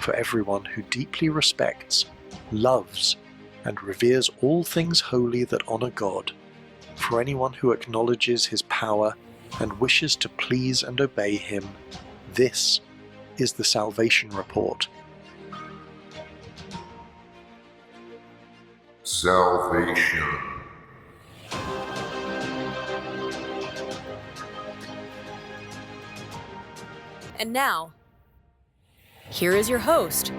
for everyone who deeply respects, loves, and reveres all things holy that honor God, for anyone who acknowledges his power and wishes to please and obey him. This is the Salvation Report. Salvation. And now, here is your host,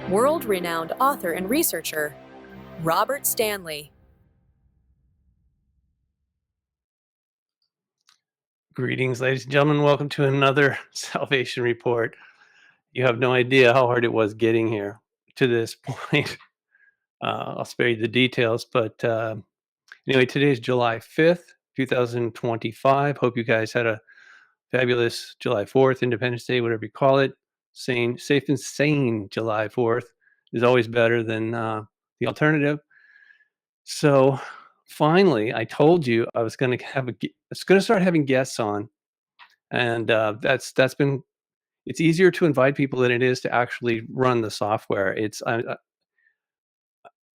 world-renowned author and researcher, Robert Stanley. Greetings, ladies and gentlemen. Welcome to another Salvation Report. You have no idea how hard it was getting here to this point. I'll spare you the details, but anyway, today is July 5th, 2025. Hope you guys had a fabulous July 4th, Independence Day, whatever you call it. Safe and sane July 4th is always better than the alternative. So finally, I told you I was going to start having guests on, and that's been. It's easier to invite people than it is to actually run the software.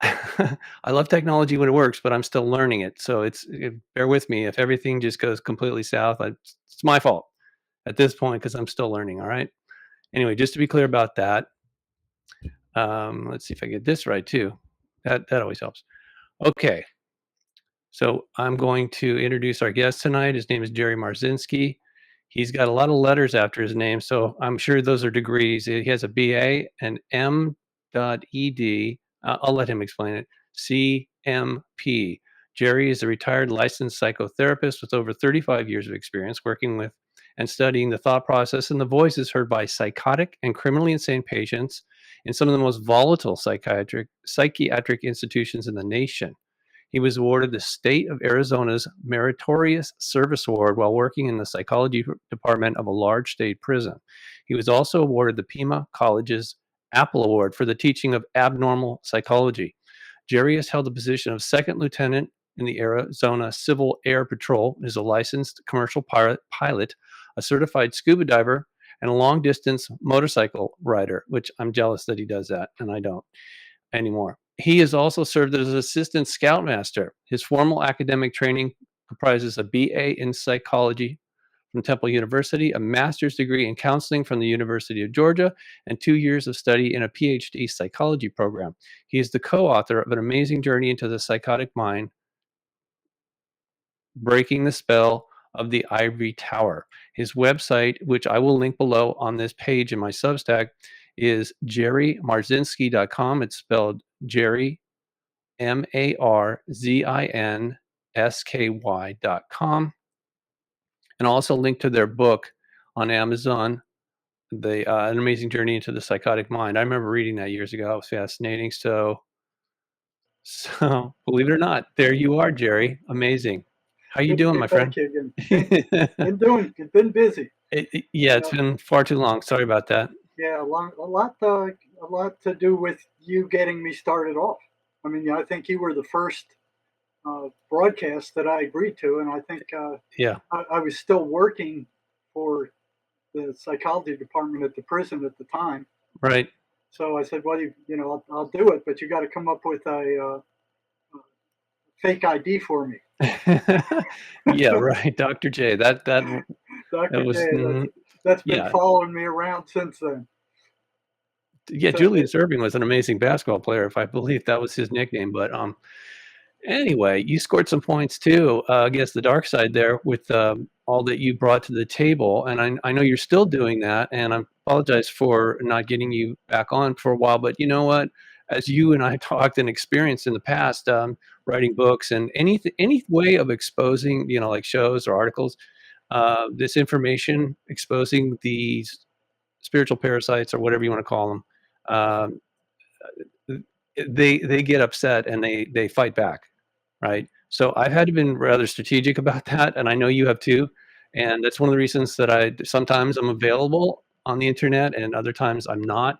I love technology when it works, but I'm still learning it. So bear with me if everything just goes completely south. It's my fault at this point because I'm still learning. All right. Anyway, just to be clear about that. Let's see if I get this right too. That always helps. Okay. So I'm going to introduce our guest tonight. His name is Jerry Marzinsky. He's got a lot of letters after his name, so I'm sure those are degrees. He has a BA, an M.Ed. I'll let him explain it. CMP. Jerry is a retired licensed psychotherapist with over 35 years of experience working with and studying the thought process and the voices heard by psychotic and criminally insane patients in some of the most volatile psychiatric institutions in the nation. He was awarded the State of Arizona's Meritorious Service Award while working in the psychology department of a large state prison. He was also awarded the Pima College's Apple Award for the teaching of abnormal psychology. Jerry has held the position of second lieutenant in the Arizona Civil Air Patrol, is a licensed commercial pilot, a certified scuba diver, and a long-distance motorcycle rider, which I'm jealous that he does that, and I don't anymore. He has also served as assistant scoutmaster. His formal academic training comprises a BA in psychology from Temple University, a master's degree in counseling from the University of Georgia, and 2 years of study in a PhD psychology program. He is the co-author of An Amazing Journey into the Psychotic Mind, Breaking the Spell of the Ivory Tower. His website, which I will link below on this page in my Substack, is jerrymarzinsky.com. It's spelled Jerry, MARZINSKY.com. And I'll also link to their book on Amazon, An Amazing Journey into the Psychotic Mind. I remember reading that years ago. It was fascinating. So believe it or not, there you are, Jerry. Amazing. How you doing, my friend? Thank you. Been busy. It's been far too long. Sorry about that. Yeah, a lot to do with you getting me started off. I mean, I think you were the first broadcast that I agreed to, and I think I was still working for the psychology department at the prison at the time. Right. So I said, well, I'll do it, but you got to come up with a fake ID for me. Yeah, right, Dr. J. Dr. J. That's been following me around since then. Yeah, so, Julius Erving was an amazing basketball player, if I believe that was his nickname. But anyway, you scored some points too against the dark side there with all that you brought to the table. And I know you're still doing that. And I apologize for not getting you back on for a while. But you know what? As you and I talked and experienced in the past, writing books and any way of exposing, like shows or articles, this information, exposing these spiritual parasites or whatever you want to call them, they get upset and they fight back, right? So I've had to be rather strategic about that, and I know you have too. And that's one of the reasons that sometimes I'm available on the internet and other times I'm not.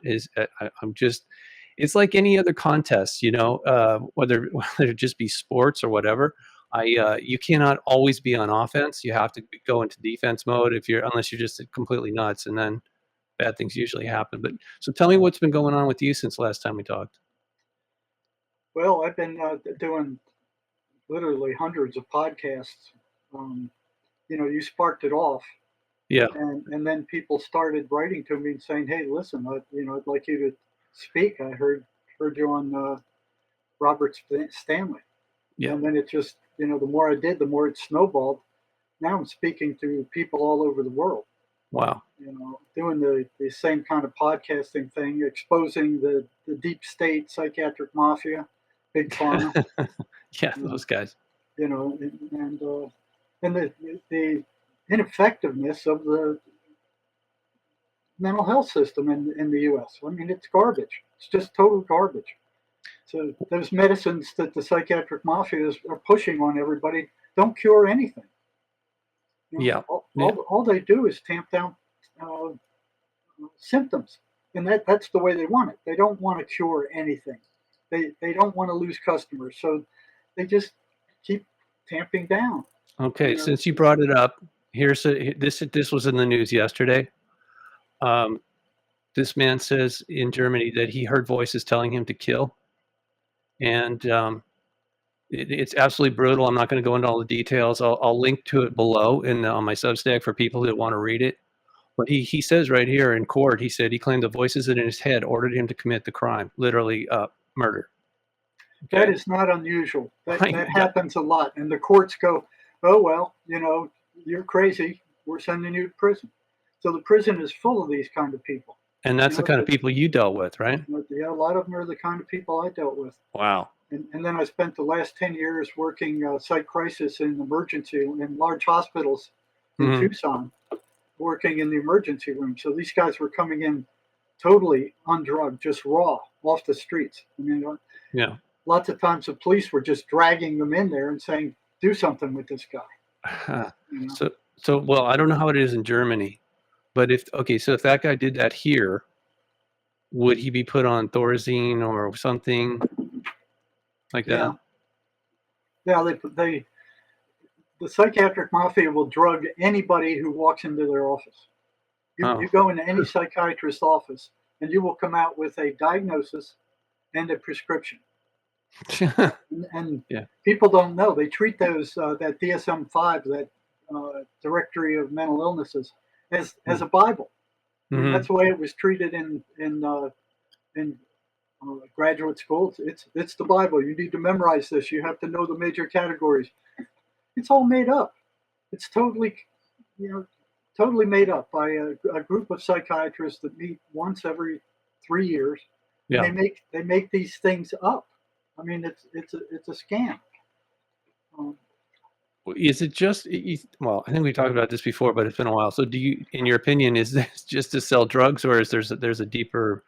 I'm just, it's like any other contest, whether it just be sports or whatever. You cannot always be on offense. You have to go into defense mode unless you're just completely nuts, and then bad things usually happen. But so tell me what's been going on with you since last time we talked. Well, I've been doing literally hundreds of podcasts. You sparked it off. Yeah. And then people started writing to me and saying, "Hey, listen, I'd like you to speak. I heard you on Robert Stanley." Yeah. And then it just, the more I did, the more it snowballed. Now I'm speaking to people all over the world. Wow. Doing the same kind of podcasting thing, exposing the deep state, psychiatric mafia, big pharma. Yeah, those guys. And the ineffectiveness of the mental health system in the U.S. I mean, it's garbage. It's just total garbage. So those medicines that the psychiatric mafias are pushing on everybody don't cure anything. Yeah. All they do is tamp down symptoms, and that's the way they want it. They don't want to cure anything. They don't want to lose customers, so they just keep tamping down. Okay, since you brought it up, this was in the news yesterday. This man says in Germany that he heard voices telling him to kill, and it's absolutely brutal. I'm not going to go into all the details. I'll link to it below on my Substack for people that want to read it. But he says right here in court, he said he claimed the voices in his head ordered him to commit the crime, literally murder. Okay. That is not unusual. That happens a lot. And the courts go, "Oh, well, you're crazy. We're sending you to prison." So the prison is full of these kind of people. And that's the kind of people you dealt with, right? Yeah, a lot of them are the kind of people I dealt with. Wow. And then I spent the last 10 years working psych crisis in emergency in large hospitals in Tucson, working in the emergency room. So these guys were coming in totally undrugged, just raw, off the streets. I mean, yeah. Lots of times the police were just dragging them in there and saying, "Do something with this guy." So well, I don't know how it is in Germany, but if that guy did that here, would he be put on Thorazine or something like that? Yeah, the psychiatric mafia will drug anybody who walks into their office. You go into any psychiatrist's office and you will come out with a diagnosis and a prescription. and people don't know. They treat those that DSM-5, that directory of mental illnesses, as a Bible. Mm-hmm. That's the way it was treated in graduate school. It's the Bible. You need to memorize this. You have to know the major categories. It's all made up. It's totally made up by a group of psychiatrists that meet once every 3 years. Yeah. And they make these things up. I mean, it's a scam. Is it just? Well, I think we talked about this before, but it's been a while. So, in your opinion, is this just to sell drugs, or is there's a deeper,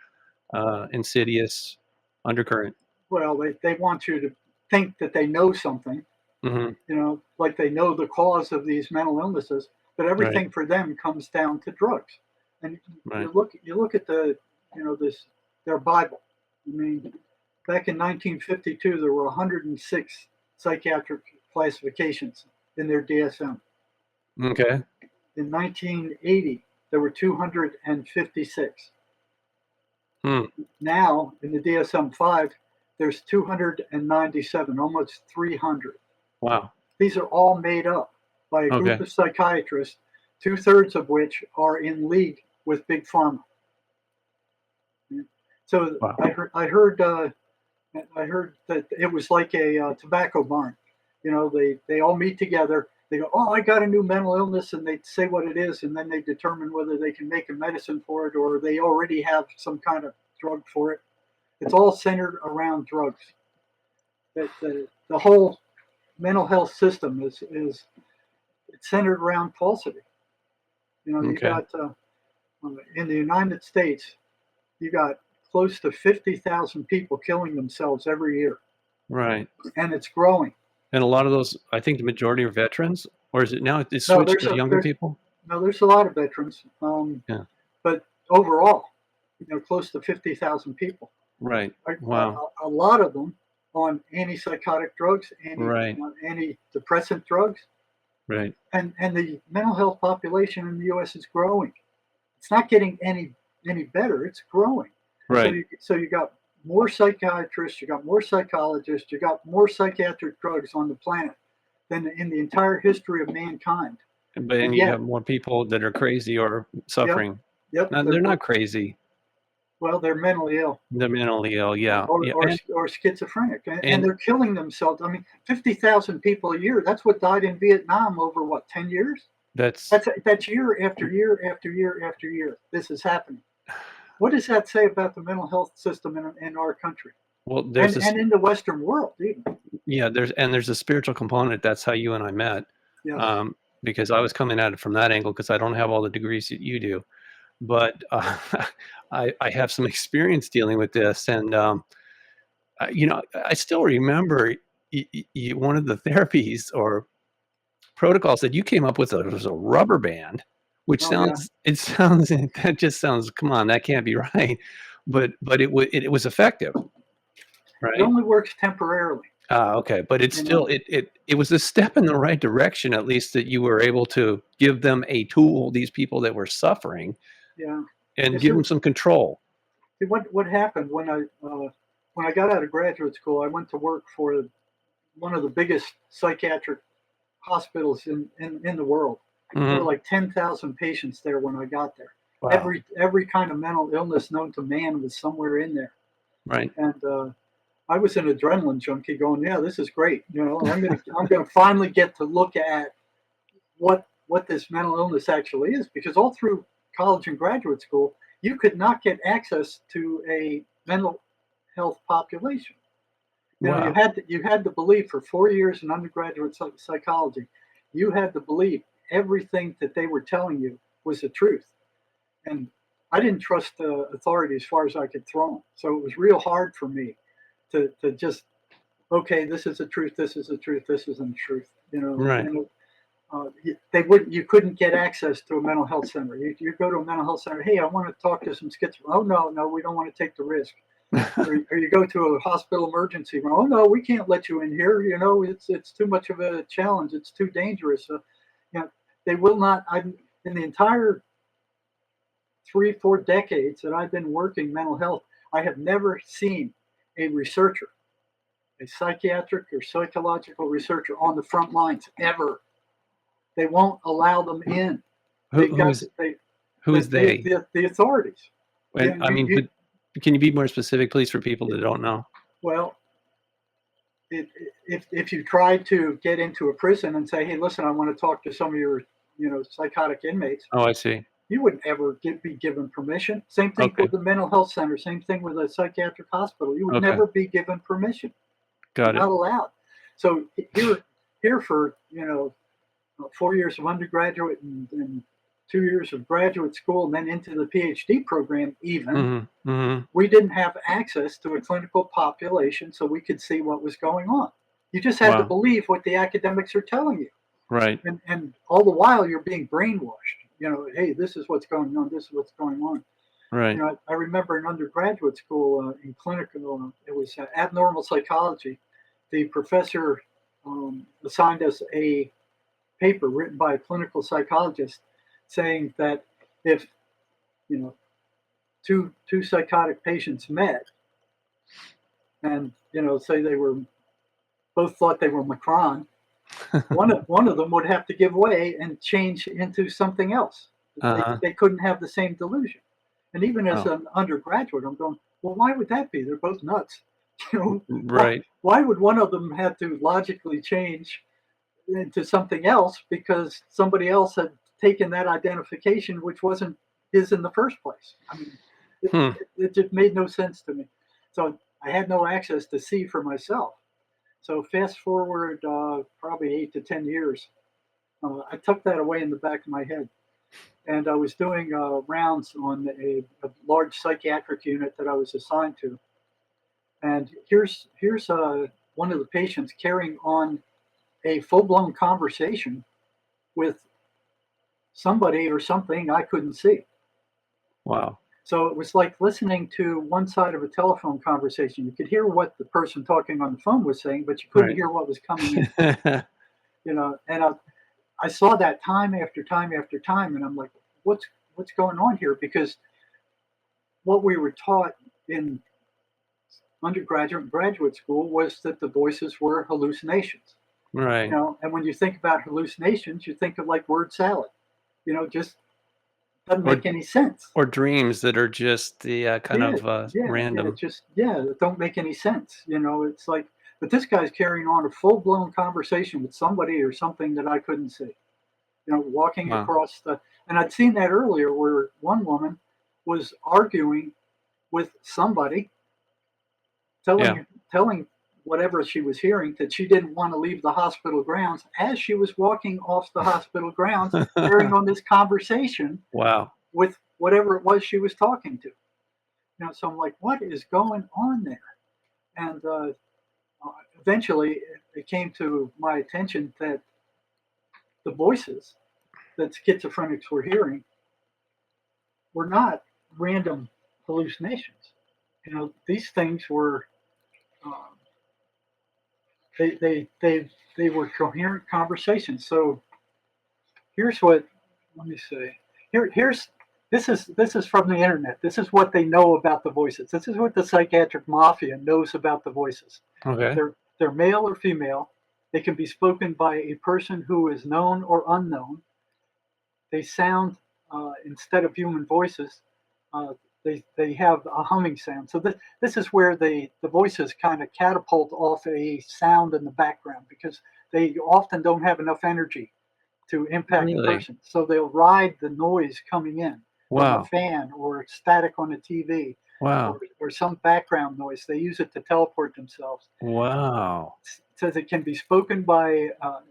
insidious undercurrent? Well, they want you to think that they know something. Mm-hmm. Like they know the cause of these mental illnesses, but everything for them comes down to drugs. And you look at their Bible. I mean, back in 1952, there were 106 psychiatric classifications in their DSM. Okay. In 1980, there were 256. Now, in the DSM-5, there's 297, almost 300. Wow. These are all made up by a group of psychiatrists, 2/3 of which are in league with Big Pharma. So wow. I heard that it was like a tobacco barn. They all meet together. They go, "Oh, I got a new mental illness," and they say what it is, and then they determine whether they can make a medicine for it or they already have some kind of drug for it. It's all centered around drugs. That the whole mental health system is it's centered around falsity. You got in the United States, you got close to 50,000 people killing themselves every year. Right. And it's growing. And a lot of those, I think the majority are veterans, or is it now it's switched to younger people? No, there's a lot of veterans. But overall, close to 50,000 people. Right. Wow. A lot of them on antipsychotic drugs, antidepressant drugs. Right. And the mental health population in the U.S. is growing. It's not getting any any better. It's growing. Right. So you got more psychiatrists, you got more psychologists, you got more psychiatric drugs on the planet than in the entire history of mankind. But then And you yet, have more people that are crazy or yep, suffering. yep, No, they're not crazy. well, they're mentally ill. They're mentally ill. Yeah. Or, Yeah. or, or schizophrenic, and And they're killing themselves. I mean, 50,000 people a year. That's what died in Viet Nam over what, 10 years? that's That's year after year after year after year. This is happening. What does that say about the mental health system in our country well, there's this. and in the Western world even? Yeah, there's a spiritual component. That's how you and I met. Yes. Because I was coming at it from that angle because I don't have all the degrees that you do, but I have some experience dealing with this, and I still remember one of the therapies or protocols that you came up with was a rubber band, which Oh yeah. sounds that just sounds, come on, that can't be right, but it was effective, It right? only works temporarily. Okay, but it's You still know. it was a step in the right direction, at least, that you were able to give them a tool, these people that were suffering, Yeah. and Yeah, give so them some control. what happened when I got out of graduate school? I went to work for one of the biggest psychiatric hospitals in the world. There were Hmm. like 10,000 patients there when I got there. Wow. Every kind of mental illness known to man was somewhere in there. Right. And I was an adrenaline junkie, going, "Yeah, this is great. You know, I'm gonna finally get to look at what this mental illness actually is." Because all through college and graduate school, you could not get access to a mental health population. You know, Wow. you had to believe for 4 years in undergraduate psychology, you had to believe everything that they were telling you was the truth. And I didn't trust the authority as far as I could throw them. So it was real hard for me to just, okay, this is the truth, this is the truth, this isn't the truth. You know, Right. you couldn't get access to a mental health center. You go to a mental health center, hey, I want to talk to some schizophrenia. Oh no, we don't want to take the risk. Or you go to a hospital emergency room. Oh no, we can't let you in here. You know, it's too much of a challenge. It's too dangerous. You know, they will not. In the entire 3-4 decades that I've been working mental health, I have never seen a researcher, a psychiatric or psychological researcher on the front lines ever. They won't allow them in. They got Who's they? the authorities. And I mean, but can you be more specific, please, for people that don't know? Well, if you try to get into a prison and say, "Hey, listen, I want to talk to some of your, psychotic inmates," Oh, I see. you wouldn't ever be given permission. Same thing Okay. with the mental health center. Same thing with a psychiatric hospital. You would Okay. never be given permission. Got You're it. not allowed. So here for 4 years of undergraduate and 2 years of graduate school, and then into the PhD program, even. Mm-hmm. Mm-hmm. We didn't have access to a clinical population so we could see what was going on. You just had to Wow. believe what the academics are telling you. Right. And all the while you're being brainwashed. Hey, this is what's going on. This is what's going on. Right. I remember in undergraduate school in clinical, it was abnormal psychology. The professor assigned us a paper written by a clinical psychologist saying that if, two psychotic patients met and, say they were both thought they were Macron, one of them would have to give way and change into something else. Uh-huh. They couldn't have the same delusion. And even as an undergraduate, I'm going, well, why would that be? They're both nuts. Right. Why would one of them have to logically change into something else because somebody else had taken that identification, which wasn't his in the first place? I mean, it just made no sense to me. So I had no access to see for myself. So fast forward probably 8 to 10 years, I tucked that away in the back of my head. And I was doing rounds on a large psychiatric unit that I was assigned to. And here's one of the patients carrying on a full-blown conversation with somebody or something I couldn't see. Wow. So it was like listening to one side of a telephone conversation. You could hear what the person talking on the phone was saying, but you couldn't hear what was coming in. And I saw that time after time after time, and I'm like, what's going on here? Because what we were taught in undergraduate and graduate school was that the voices were hallucinations. Right. And when you think about hallucinations, you think of like word salad. Just doesn't make any sense. Or dreams that are just the kind of random. That don't make any sense. It's like, but this guy's carrying on a full-blown conversation with somebody or something that I couldn't see. Walking Wow. across and I'd seen that earlier where one woman was arguing with somebody, telling whatever she was hearing that she didn't want to leave the hospital grounds as she was walking off the hospital grounds, carrying on this conversation Wow. with whatever it was she was talking to. So I'm like, what is going on there? And eventually it came to my attention that the voices that schizophrenics were hearing were not random hallucinations. These things were they were coherent conversations. So here's what, let me see. This is from the internet. This is what they know about the voices. This is what the psychiatric mafia knows about the voices. Okay. They're male or female. They can be spoken by a person who is known or unknown. They sound, instead of human voices, they have a humming sound. So this is where the voices kind of catapult off a sound in the background because they often don't have enough energy to impact the person. So they'll ride the noise coming in from a fan or static on a TV. Wow. Or some background noise. They use it to teleport themselves. Wow. So it can be spoken by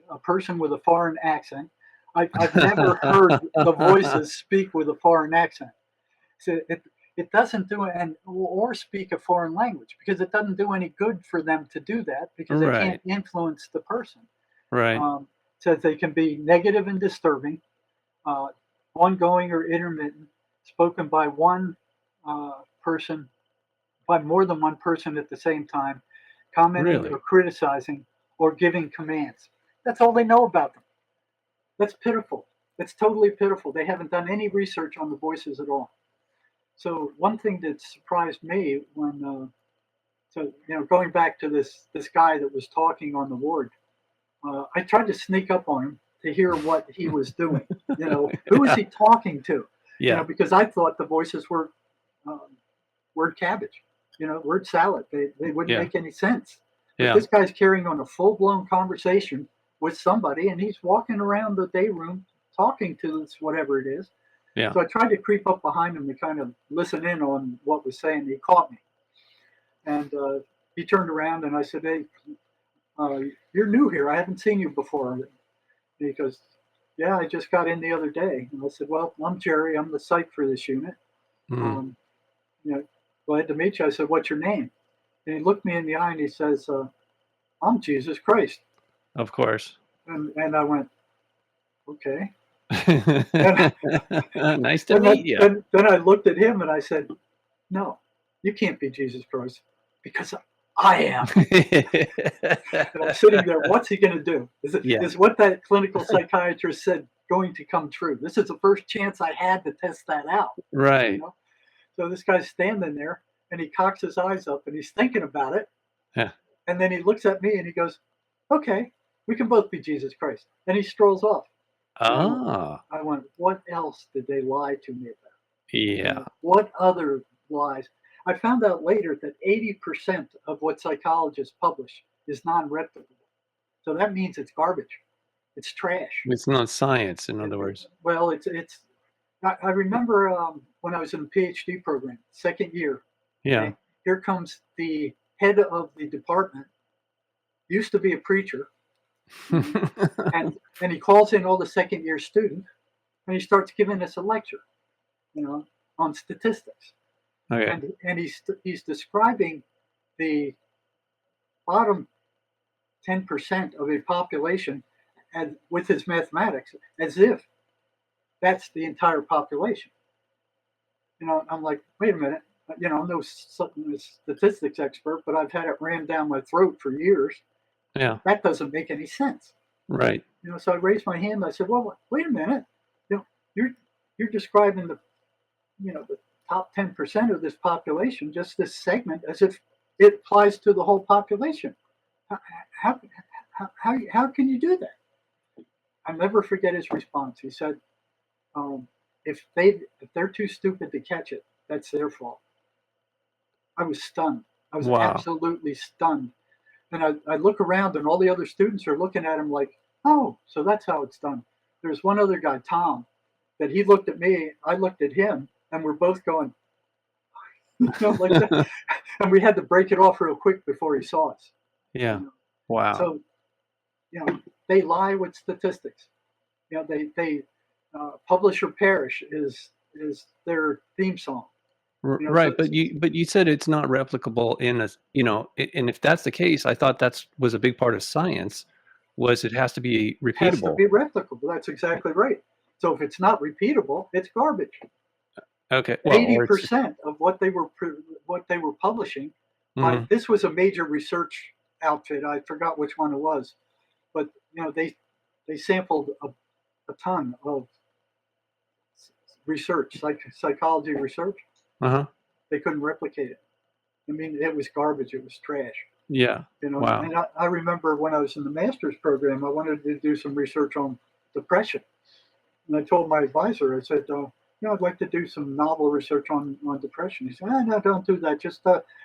a person with a foreign accent. I've never heard the voices speak with a foreign accent. So it doesn't do it, or speak a foreign language because it doesn't do any good for them to do that because they can't influence the person. Right. So they can be negative and disturbing, ongoing or intermittent, spoken by one person, by more than one person at the same time, commenting or criticizing or giving commands. That's all they know about them. That's pitiful. That's totally pitiful. They haven't done any research on the voices at all. So one thing that surprised me when, going back to this guy that was talking on the ward, I tried to sneak up on him to hear what he was doing. Who was he talking to? Yeah. Because I thought the voices were word cabbage, word salad. They wouldn't make any sense. But this guy's carrying on a full-blown conversation with somebody, and he's walking around the day room talking to this whatever it is. Yeah. So I tried to creep up behind him to kind of listen in on what was saying. He caught me. And he turned around and I said, hey, you're new here. I haven't seen you before. And he goes, yeah, I just got in the other day. And I said, well, I'm Jerry. I'm the psych for this unit. Glad to meet you. I said, what's your name? And he looked me in the eye and he says, I'm Jesus Christ. Of course. And I went, okay. Nice to meet you. Then I looked at him and I said, no, you can't be Jesus Christ because I am. And I'm sitting there, what's he going to do? Is what that clinical psychiatrist said going to come true? This is the first chance I had to test that out. Right. So this guy's standing there and he cocks his eyes up and he's thinking about it. Yeah. And then he looks at me and he goes, okay, we can both be Jesus Christ. And he strolls off. I went, what else did they lie to me about? Yeah. What other lies? I found out later that 80% of what psychologists publish is non-replicable. So that means it's garbage. It's trash. It's not science, in other words. Well, it's. I remember when I was in the PhD program, second year. Yeah. Okay, here comes the head of the department. Used to be a preacher. and he calls in all the second year students and he starts giving us a lecture, on statistics. Okay. And he's describing the bottom 10% of a population and with his mathematics as if that's the entire population. I'm like, wait a minute. I'm no statistics expert, but I've had it rammed down my throat for years. Yeah. That doesn't make any sense. Right. So I raised my hand. I said, well, wait a minute. You're describing the top 10% of this population, just this segment, as if it applies to the whole population. How, how can you do that? I'll never forget his response. He said, if they're too stupid to catch it, that's their fault. I was stunned. I was absolutely stunned. And I look around and all the other students are looking at him like, oh, so that's how it's done. There's one other guy, Tom, that he looked at me, I looked at him, and we're both going, like that. And we had to break it off real quick before he saw us. Yeah. Wow. So, they lie with statistics. They publish or perish is their theme song. Right, so, but you said it's not replicable in a, and if that's the case, I thought was a big part of science, was it has to be repeatable. It has to be replicable. That's exactly right. So if it's not repeatable, it's garbage. Okay. 80% of what they were publishing. Mm-hmm. This was a major research outfit. I forgot which one it was, but they sampled a ton of research, psychology research. Uh-huh. They couldn't replicate it. I mean, it was garbage. It was trash. Yeah. Wow. And I remember when I was in the master's program, I wanted to do some research on depression. And I told my advisor, I said, I'd like to do some novel research on depression. He said, no, don't do that. Just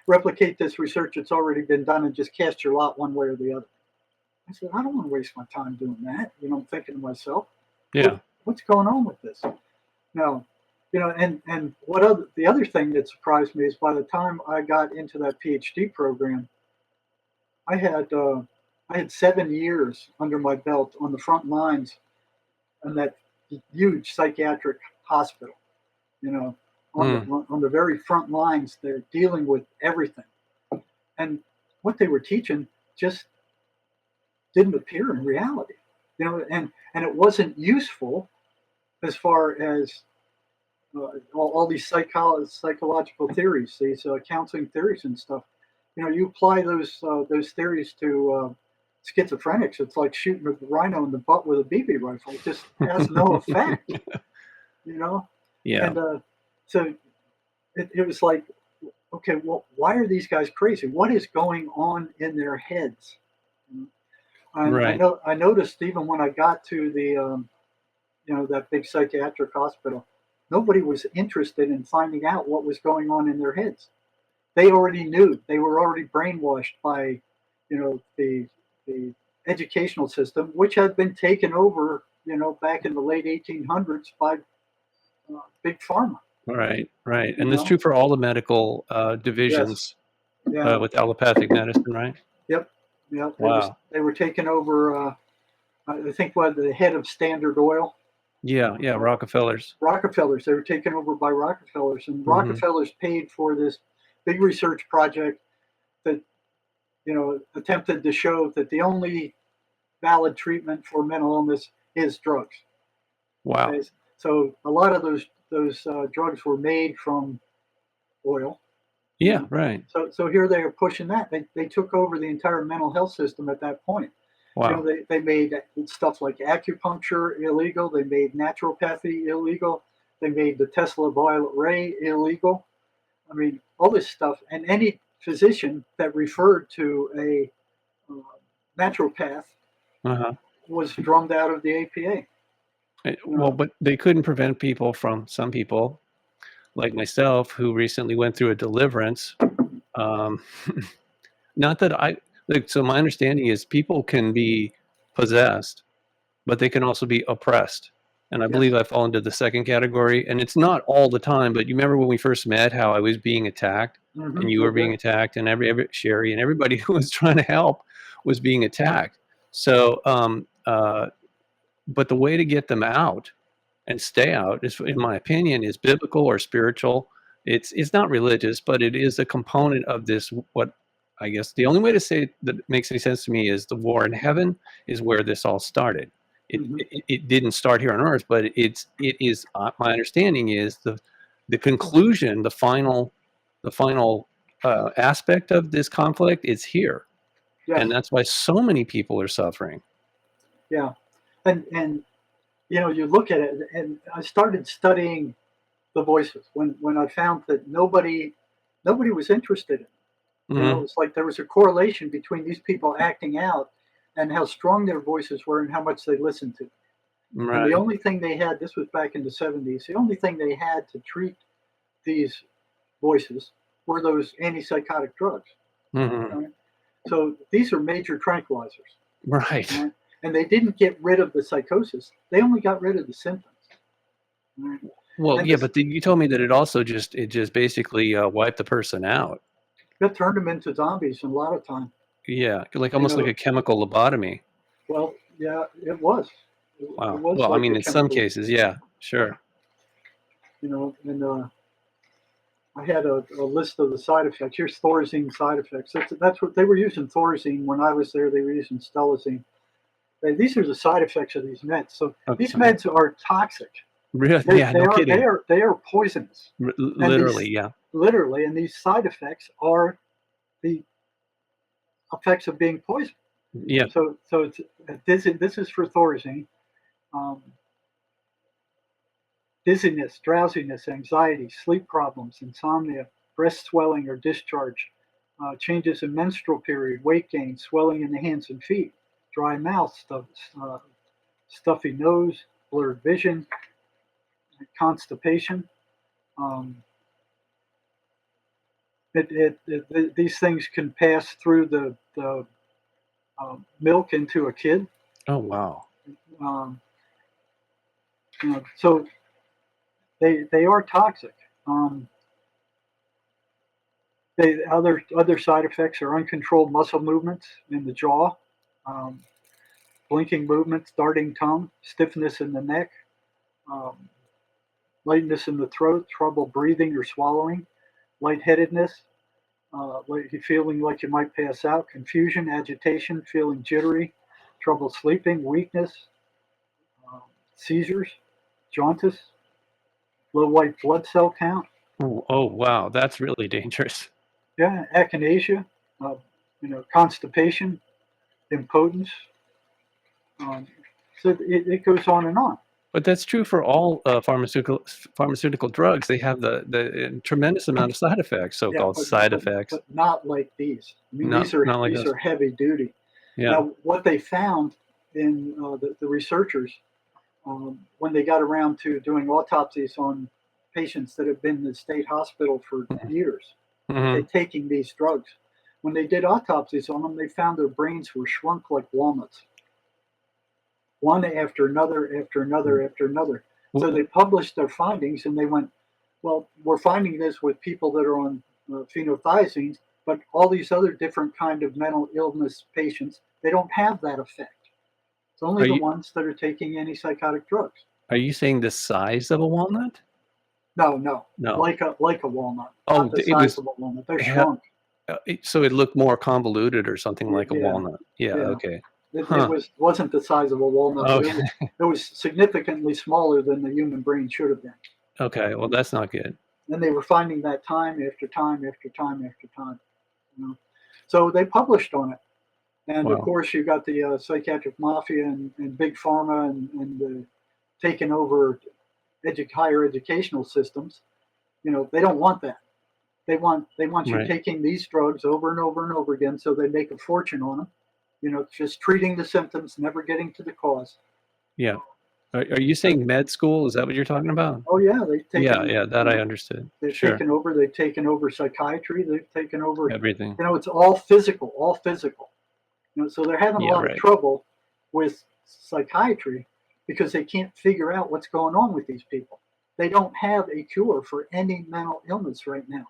replicate this research that's already been done and just cast your lot one way or the other. I said, I don't want to waste my time doing that. I'm thinking to myself, what's going on with this? Now, and the other thing that surprised me is by the time I got into that PhD program, I had 7 years under my belt on the front lines in that huge psychiatric hospital, on the very front lines. They're dealing with everything, and what they were teaching just didn't appear in reality, and it wasn't useful as far as all these psychological theories, these counseling theories and stuff. You apply those theories to schizophrenics. It's like shooting a rhino in the butt with a BB rifle. It just has no effect, Yeah. And so it was like, okay, well, why are these guys crazy? What is going on in their heads? Right. I noticed even when I got to the that big psychiatric hospital, nobody was interested in finding out what was going on in their heads. They already knew. They were already brainwashed by, the educational system, which had been taken over, back in the late 1800s by big pharma. Right. And that's true for all the medical divisions. Yes. With allopathic medicine, right? Yep. Wow. They were taken over. I think the head of Standard Oil. Yeah, Rockefellers. They were taken over by Rockefellers, and Rockefellers paid for this big research project that, attempted to show that the only valid treatment for mental illness is drugs. Wow. Okay? So a lot of those drugs were made from oil. Yeah, right. So here they are pushing that. They took over the entire mental health system at that point. Wow. They made stuff like acupuncture illegal. They made naturopathy illegal. They made the Tesla violet ray illegal. I mean, all this stuff. And any physician that referred to a naturopath was drummed out of the APA. Well, but they couldn't prevent some people, like myself, who recently went through a deliverance. Not that so my understanding is people can be possessed, but they can also be oppressed. And I believe I fall into the second category. And it's not all the time, but you remember when we first met how I was being attacked and you were being attacked, and every Sherry and everybody who was trying to help was being attacked. So, but the way to get them out and stay out is, in my opinion, is biblical or spiritual. It's not religious, but it is a component of this. What I guess the only way to say it that makes any sense to me is the war in heaven is where this all started. It didn't start here on earth, but it is my understanding is the conclusion, the final aspect of this conflict is here, and that's why so many people are suffering. Yeah, and you look at it, and I started studying the voices. When I found that nobody was interested in it. You know, it's like there was a correlation between these people acting out and how strong their voices were and how much they listened to. And the Right. only thing they had, this was back in the 70s, the only thing they had to treat these voices were those antipsychotic drugs. Hmm. Right? So these are major tranquilizers. Right. Right? And they didn't get rid of the psychosis. They only got rid of the symptoms. Right? Well, And yeah, this, but you told me that it just basically wiped the person out. that turned them into zombies a lot of time. Yeah, like You almost like know, a chemical lobotomy. well, yeah, it was. It Wow. was Well, I like mean, a in some chemical, cases, yeah, sure. you know, and I had a list of the side effects. Here's Thorazine side effects. That's what they were using. Thorazine when I was there. They were using Stelazine. These are the side effects of these meds. So these Okay. meds are toxic. Really? They, Yeah, they no are they kidding. are they are poisonous. And Literally, these yeah. literally, and these side effects are the effects of being poisoned. Yeah. So it's, this is for Thorazine. Um, Dizziness, drowsiness, anxiety, sleep problems, insomnia, breast swelling or discharge, changes in menstrual period, weight gain, swelling in the hands and feet, dry mouth, stuffy nose, blurred vision, constipation. Um, these things can pass through the milk into a kid. Oh, wow. Um, so they are toxic. Other side effects are uncontrolled muscle movements in the jaw, um, blinking movements, darting tongue, stiffness in the neck, um, lightness in the throat, trouble breathing or swallowing, lightheadedness, like feeling like you might pass out, confusion, agitation, feeling jittery, trouble sleeping, weakness, um, seizures, jaundice, low white blood cell count. Oh, wow. That's really dangerous. Yeah, echinacea, uh, constipation, impotence. Um, so it goes on and on. But that's true for all pharmaceutical drugs. They have the tremendous amount of side effects, Yeah, so-called side effects. but not like these. I mean, Not like these this. are heavy duty. Yeah. Now, what they found in the researchers when they got around to doing autopsies on patients that have been in the state hospital for years, Hmm. they taking these drugs. When they did autopsies on them, they found their brains were shrunk like walnuts, one after another, after another, after another. So they published their findings, and they went, "Well, we're finding this with people that are on phenothiazines, but all these other different kind of mental illness patients, they don't have that effect. It's only Are the you ones that are taking antipsychotic drugs." are you saying the size of a walnut? No, No. like a walnut, Oh, not the it size was of a walnut. They're he- shrunk. so it looked more convoluted or something like a Yeah, walnut. Yeah. yeah. Okay. It Huh. wasn't the size of a walnut, but Okay. it was significantly smaller than the human brain should have been. Okay. Well, that's not good. And they were finding that time after time after time after time. You know? So they published on it. And of Wow. course, you got the psychiatric mafia and big pharma and taking over higher educational systems. They don't want that. They want you Right. taking these drugs over and over and over again, so they make a fortune on them. Just treating the symptoms, never getting to the cause. Yeah. Are you saying med school? Is that what you're talking about? Oh yeah, Yeah. Yeah. That I understood. they've Sure. taken over. They've taken over psychiatry. They've taken over. Everything. It's all physical, all physical. So they're having a Yeah. lot of Right. trouble with psychiatry because they can't figure out what's going on with these people. They don't have a cure for any mental illness right now.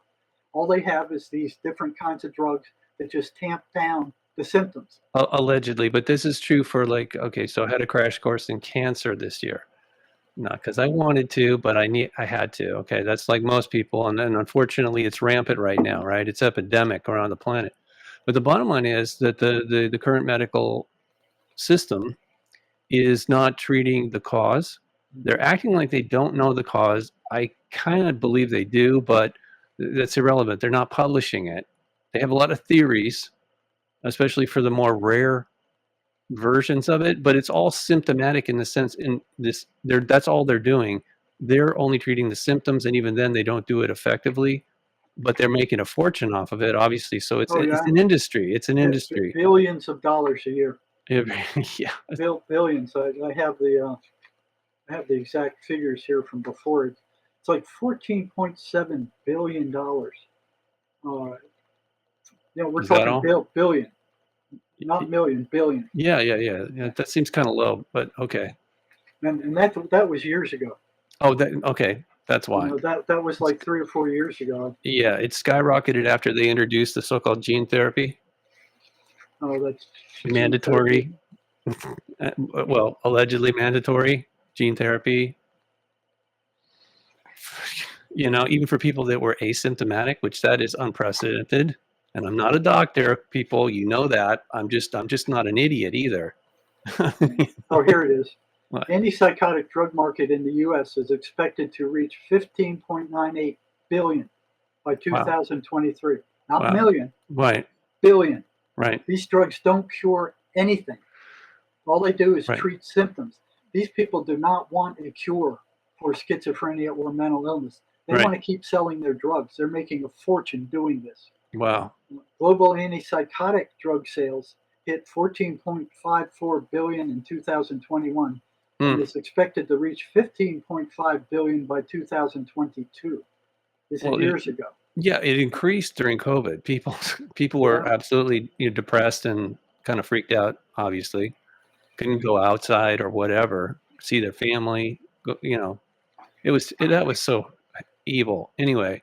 All they have is these different kinds of drugs that just tamp down the symptoms. Allegedly, but this is true for like, okay, so I had a crash course in cancer this year. Not because I wanted to, but I had to. Okay, that's like most people, and then unfortunately, it's rampant right now, right? It's epidemic around the planet. But the bottom line is that the current medical system is not treating the cause. They're acting like they don't know the cause. I kind of believe they do, but that's irrelevant. They're not publishing it. They have a lot of theories, especially for the more rare versions of it, but it's all symptomatic in the sense in this that's all they're doing. they're only treating the symptoms, and even then they don't do it effectively, but they're making a fortune off of it, obviously. So it's Oh it's yeah, an industry. It's an industry. billions of dollars a year. Yeah. Billions. I have the exact figures here from before. It's like $14.7 billion. We're Is that talking all? billion, not million, billion. Yeah. That seems kind of low, but okay. And that was years ago. Oh, okay. That's why. That was like 3 or 4 years ago. Yeah, it skyrocketed after they introduced the so-called gene therapy, Oh, that's mandatory. Well, allegedly mandatory gene therapy. Even for people that were asymptomatic, which that is unprecedented. And I'm not a doctor, people. You know that. I'm just not an idiot either. Oh, here it is. What? Antipsychotic drug market in the U.S. is expected to reach 15.98 billion by 2023. Not Wow. million, Right. billion. Right. These drugs don't cure anything. All they do is Right. treat symptoms. These people do not want a cure for schizophrenia or mental illness. They Right. want to keep selling their drugs. They're making a fortune doing this. Wow. Global antipsychotic drug sales hit 14.54 billion in 2021 and is expected to reach 15.5 billion by 2022. This is years ago. Yeah, it increased during COVID. People were absolutely depressed and kind of freaked out. Obviously, couldn't go outside or whatever, see their family. That was so evil. Anyway.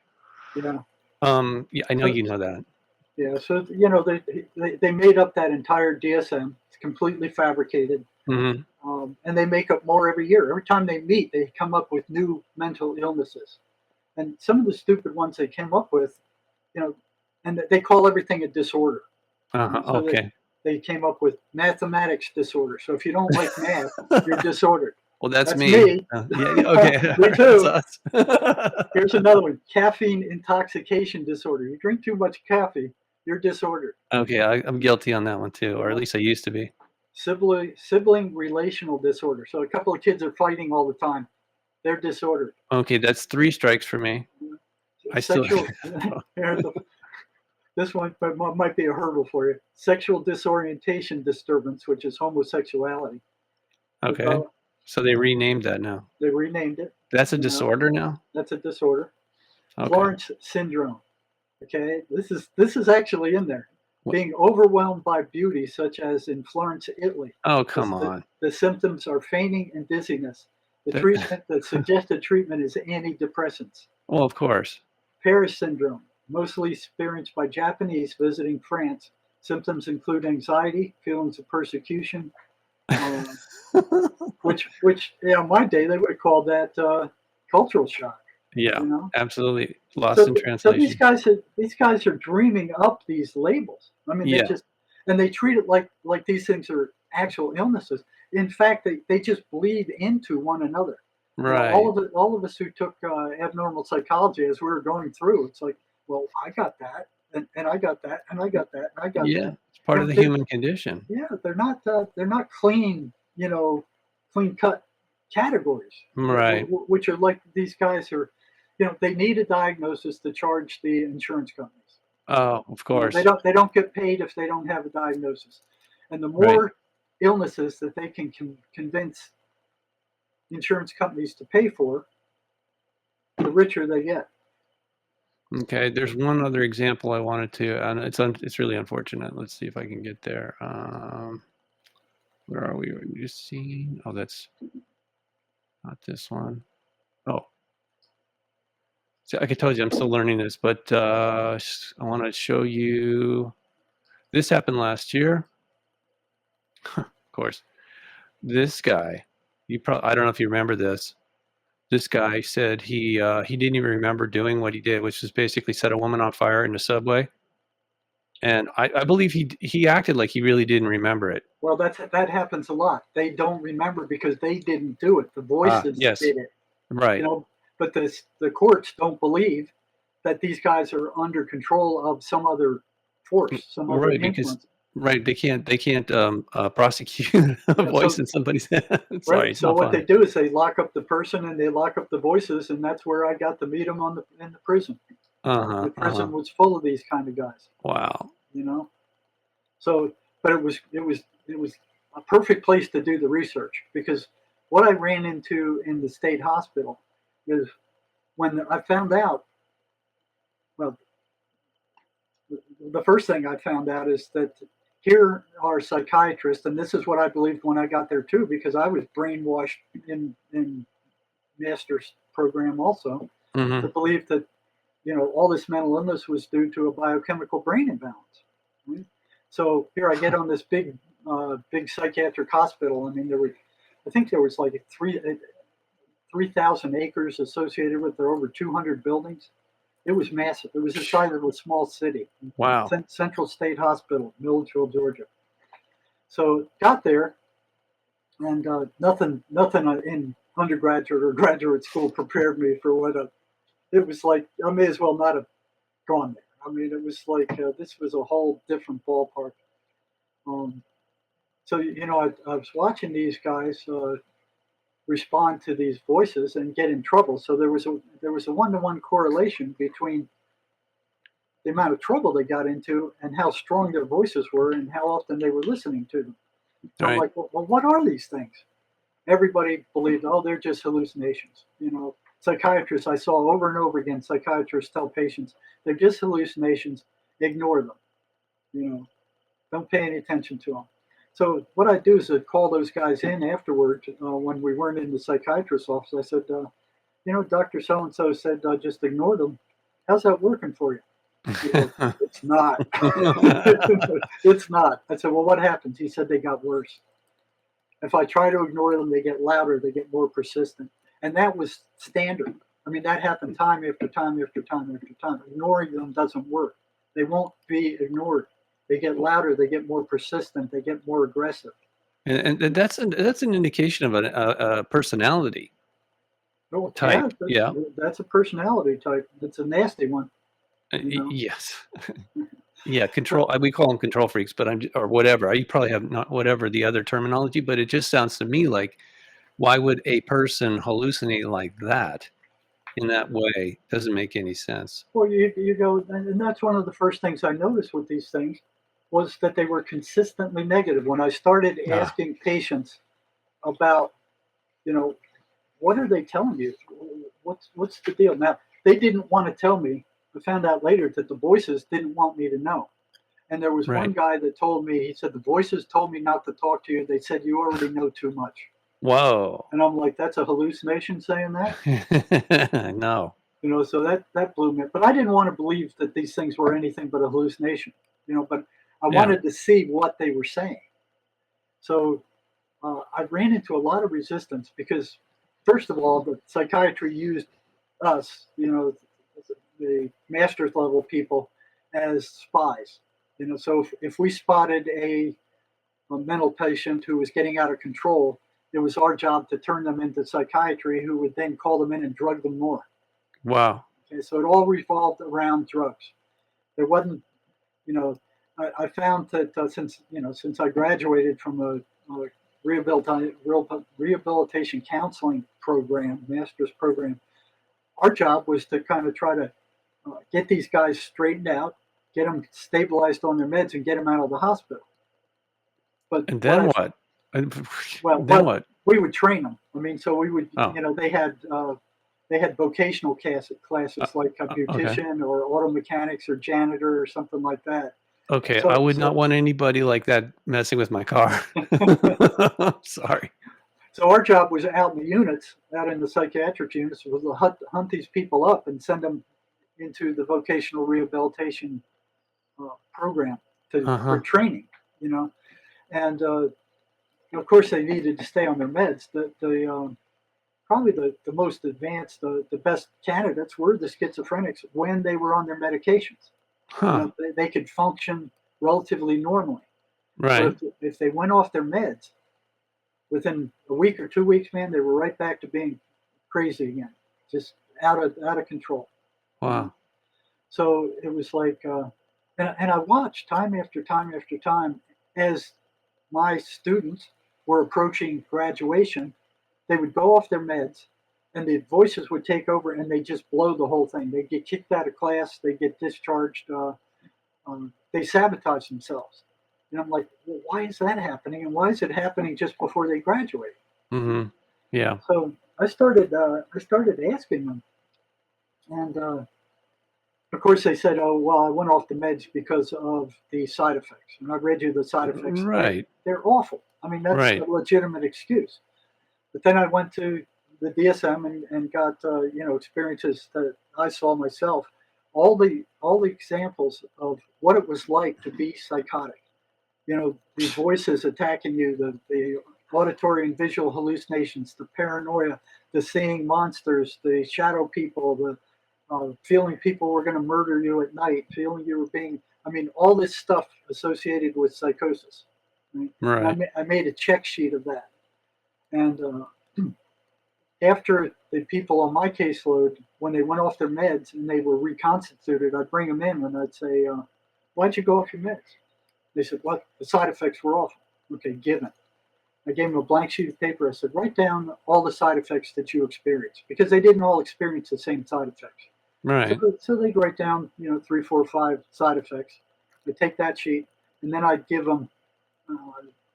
Yeah. Yeah, I know you know that. Yeah. So they made up that entire DSM. It's completely fabricated. Mm-hmm. And they make up more every year. Every time they meet, they come up with new mental illnesses. And some of the stupid ones they came up with, and they call everything a disorder. Okay. They came up with mathematics disorder. So if you don't like math, you're disordered. Well, that's me. Yeah, okay. Me too. That's us. Here's another one: caffeine intoxication disorder. You drink too much coffee, you're disordered. Okay, I'm guilty on that one too, or at least I used to be. Sibling relational disorder. So a couple of kids are fighting all the time. They're disordered. Okay, that's 3 strikes for me. This one might be a hurdle for you. Sexual disorientation disturbance, which is homosexuality. Okay. So they renamed that now. They renamed it. That's a disorder now? That's a disorder. Okay. Florence syndrome. Okay. This is actually in there. What? Being overwhelmed by beauty, such as in Florence, Italy. Oh, come on. The symptoms are fainting and dizziness. The suggested treatment is antidepressants. Well, of course. Paris syndrome, mostly experienced by Japanese visiting France. Symptoms include anxiety, feelings of persecution, which in my day they would call that cultural shock. Yeah, absolutely lost in translation. So these guys are dreaming up these labels. I mean, they treat it like these things are actual illnesses. In fact, they just bleed into one another. Right. All of us who took abnormal psychology as we were going through, it's like, well, I got that, and I got that, and I got that, and I got that. Yeah, it's part of the human condition. Yeah, they're not clean, clean cut categories. Right. Which are like these guys are, they need a diagnosis to charge the insurance companies. Oh, of course. They don't get paid if they don't have a diagnosis, and the more illnesses that they can convince insurance companies to pay for, the richer they get. Okay, there's one other example I wanted to, and it's really unfortunate. Let's see if I can get there. Where are we? We're just seeing. Oh, that's not this one. Oh, see, like I told you, I'm still learning this, but I want to show you. This happened last year. Of course, this guy. I don't know if you remember this. This guy said he didn't even remember doing what he did, which was basically set a woman on fire in the subway. And I believe he acted like he really didn't remember it. Well, that happens a lot. They don't remember because they didn't do it. The voices did it. Right. But the courts don't believe that these guys are under control of some other force, some other influence. Right. They can't prosecute a Yeah, voice so in somebody's head. Sorry, right. it's So not what fun. they do is they lock up the person and they lock up the voices, and that's where I got to meet them in the prison. Uh-huh. The Uh-huh. prison was full of these kind of guys, Wow. you know. So, but it was a perfect place to do the research because what I ran into in the state hospital is when I found out. Well, the first thing I found out is that here are psychiatrists, and this is what I believed when I got there too, because I was brainwashed in master's program also to Hmm. believe that all this mental illness was due to a biochemical brain imbalance. Right? So here I get on this big psychiatric hospital. I mean, I think there was like 3,000 acres associated with. There, over 200 buildings. It was massive. It was the size of a small city. Wow. Central State Hospital, Milledgeville, Georgia. So got there, and nothing in undergraduate or graduate school prepared me for what it was like. I may as well not have gone there. I mean, it was like this was a whole different ballpark. Um, so I was watching these guys respond to these voices and get in trouble. So there was a one-to-one correlation between the amount of trouble they got into and how strong their voices were and how often they were listening to them. And I'm Right. like, well, what are these things? Everybody believed, oh, they're just hallucinations. Psychiatrists, I saw over and over again, psychiatrists tell patients, they're just hallucinations, ignore them. Don't pay any attention to them. So what I do is I call those guys in afterward when we weren't in the psychiatrist's office. I said, Dr. So-and-so said just ignore them. How's that working for you? He goes, it's not. It's not. I said, well, what happens? He said they got worse. If I try to ignore them, they get louder, they get more persistent. And that was standard. I mean, that happened time after time after time after time. Ignoring them doesn't work. They won't be ignored. They get louder, they get more persistent, they get more aggressive. And that's an indication of a personality Oh, yeah, type. Yeah. that's a personality type. It's a nasty one, you know. Yes. Yeah, control. We call them control freaks, but or whatever. You probably have not whatever the other terminology, but it just sounds to me like, why would a person hallucinate like that in that way? Doesn't make any sense. Well, you go, and that's one of the first things I noticed with these things was that they were consistently negative. When I started Ah, asking patients about, you know, what are they telling you? What's the deal? Now they didn't want to tell me. I found out later that the voices didn't want me to know. And there was one right. guy that told me, he said, the voices told me not to talk to you. They said you already know too much. Whoa. And I'm like, that's a hallucination saying that? No. So that blew me. But I didn't want to believe that these things were anything but a hallucination, but I Yeah. wanted to see what they were saying. So I ran into a lot of resistance because, first of all, the psychiatry used us, the master's level people, as spies. So if we spotted a mental patient who was getting out of control, it was our job to turn them into psychiatry, who would then call them in and drug them more. Wow. Okay, so it all revolved around drugs. There wasn't, you know, I found that since I graduated from a rehabilitation counseling program, master's program, our job was to kind of try to get these guys straightened out, get them stabilized on their meds, and get them out of the hospital. But And what then I what? And then well, what? we would train them. I mean, so we would, Oh, they had vocational classes like okay. beautician or auto mechanics or janitor or something like that. Okay. I So, would not so, want anybody like that messing with my car. Sorry. so our job was out in the units, out in the psychiatric units, was to hunt these people up and send them into the vocational rehabilitation program for Uh-huh. training. You know, and of course they needed to stay on their meds. Probably the most advanced, the best candidates were the schizophrenics when they were on their medications. Huh. They could function relatively normally. But Right. if they went off their meds, within a week or 2 weeks, man, they were right back to being crazy again, just out of control. You know, Wow. so it was like, and I watched time after time after time, as my students were approaching graduation, they would go off their meds and the voices would take over and they just blow the whole thing. They get kicked out of class, they get discharged, they sabotage themselves. And I'm like, well, why is that happening? And why is it happening just before they graduate? Mm-hmm. Yeah. So I started asking them, and of course they said, "Oh, well, I went off the meds because of the side effects." And I read you the side effects. Right. They're awful. I mean, that's Right. a legitimate excuse. But then I went to the DSM and got experiences that I saw myself. All the examples of what it was like to be psychotic. The voices attacking you, the auditory and visual hallucinations, the paranoia, the seeing monsters, the shadow people, the feeling people were going to murder you at night, feeling you were all this stuff associated with psychosis. Right? Right. I made a check sheet of that. And after the people on my caseload, when they went off their meds and they were reconstituted, I'd bring them in and I'd say, why'd you go off your meds? They said, what? The side effects were awful. Okay, given. I gave them a blank sheet of paper. I said, write down all the side effects that you experienced, because they didn't all experience the same side effects. Right. So they'd write down, 3, 4, 5 side effects. I'd take that sheet, and then I'd give them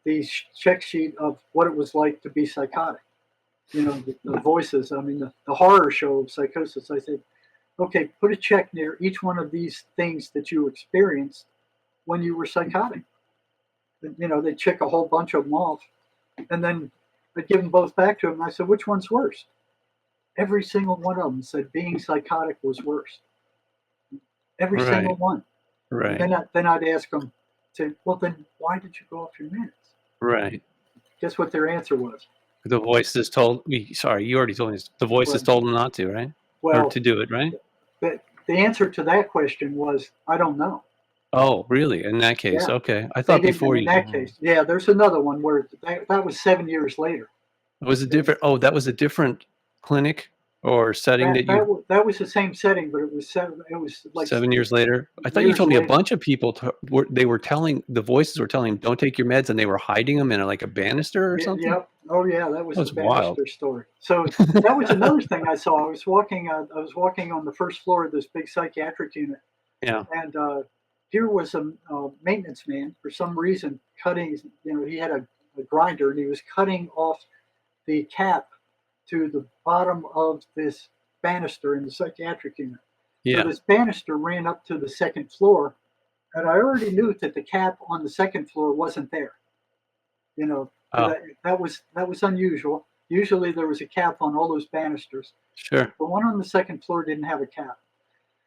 the check sheet of what it was like to be psychotic. The voices, the horror show of psychosis. I said, okay, put a check near each one of these things that you experienced when you were psychotic. They'd check a whole bunch of them off, and then I'd give them both back to them. And I said, which one's worse? Every single one of them said being psychotic was worse. Every single one. Right. And then I'd ask them, say, well, then why did you go off your meds? Right. Guess what their answer was? The voices told me. Sorry, you already told me this. The voices told them not to, right? Well, or to do it, right? The answer to that question was, I don't know. Oh, really? In that case, Yeah. okay. I thought before in that case, yeah. There's another one where that was 7 years later. Was it different? Oh, that was a different clinic or setting that was the same setting, but it was like 7 years later. I thought you told me a bunch of people the voices were telling them, don't take your meds, and they were hiding them in like a banister or something. Yep. Oh yeah, that was the banister wild. story. So that was another thing I saw. I was walking on the first floor of this big psychiatric unit. Yeah. And here was a maintenance man, for some reason, cutting. He had a grinder, and he was cutting off the cap to the bottom of this banister in the psychiatric unit. Yeah. So this banister ran up to the second floor, and I already knew that the cap on the second floor wasn't there. That was unusual. Usually there was a cap on all those banisters. Sure. The one on the second floor didn't have a cap.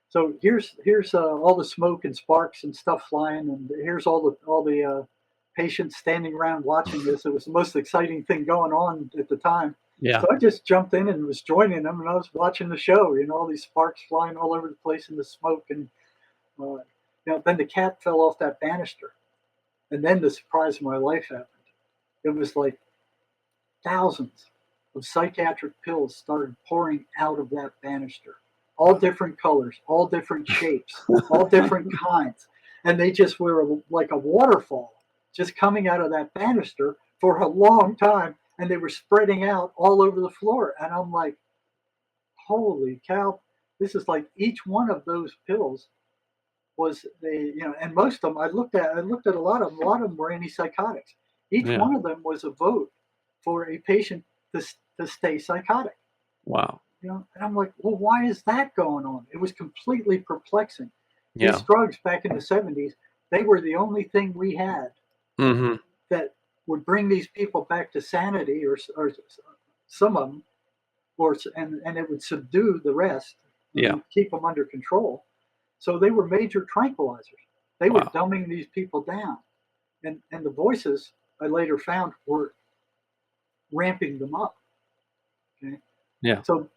So here's all the smoke and sparks and stuff flying, and here's all the patients standing around watching this. It was the most exciting thing going on at the time. Yeah. So I just jumped in and was joining them, and I was watching the show. All these sparks flying all over the place in the smoke, and then the cap fell off that banister, and then the surprise of my life happened. It was like thousands of psychiatric pills started pouring out of that banister. All different colors, all different shapes, all different kinds. And they just were like a waterfall just coming out of that banister for a long time. And they were spreading out all over the floor. And I'm like, holy cow, this is like each one of those pills was and most of them, I looked at a lot of them were antipsychotics. Each one of them was a vote for a patient to stay psychotic. Wow. And I'm like, well, why is that going on? It was completely perplexing. Yeah. These drugs back in the 70s, they were the only thing we had that would bring these people back to sanity, or some of them, and it would subdue the rest, keep them under control. So they were major tranquilizers. They were dumbing these people down, and the voices I later found were ramping them up. Okay. Yeah. So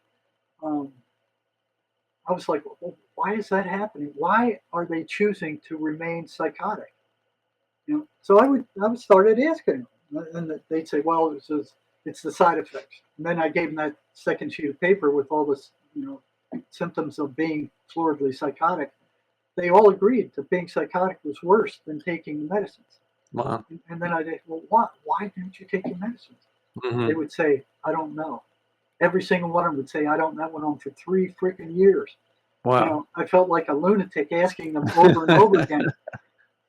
I was like, well, why is that happening? Why are they choosing to remain psychotic? So I would started asking them, and they'd say, well, it's the side effects. And then I gave them that second sheet of paper with all this, symptoms of being floridly psychotic. They all agreed that being psychotic was worse than taking the medicines. Wow. And then I'd say, well, what? Why didn't you take your medicines? Mm-hmm. They would say, I don't know. Every single one of them would say, I don't know. That went on for 3 freaking years. Wow. I felt like a lunatic asking them over and over again,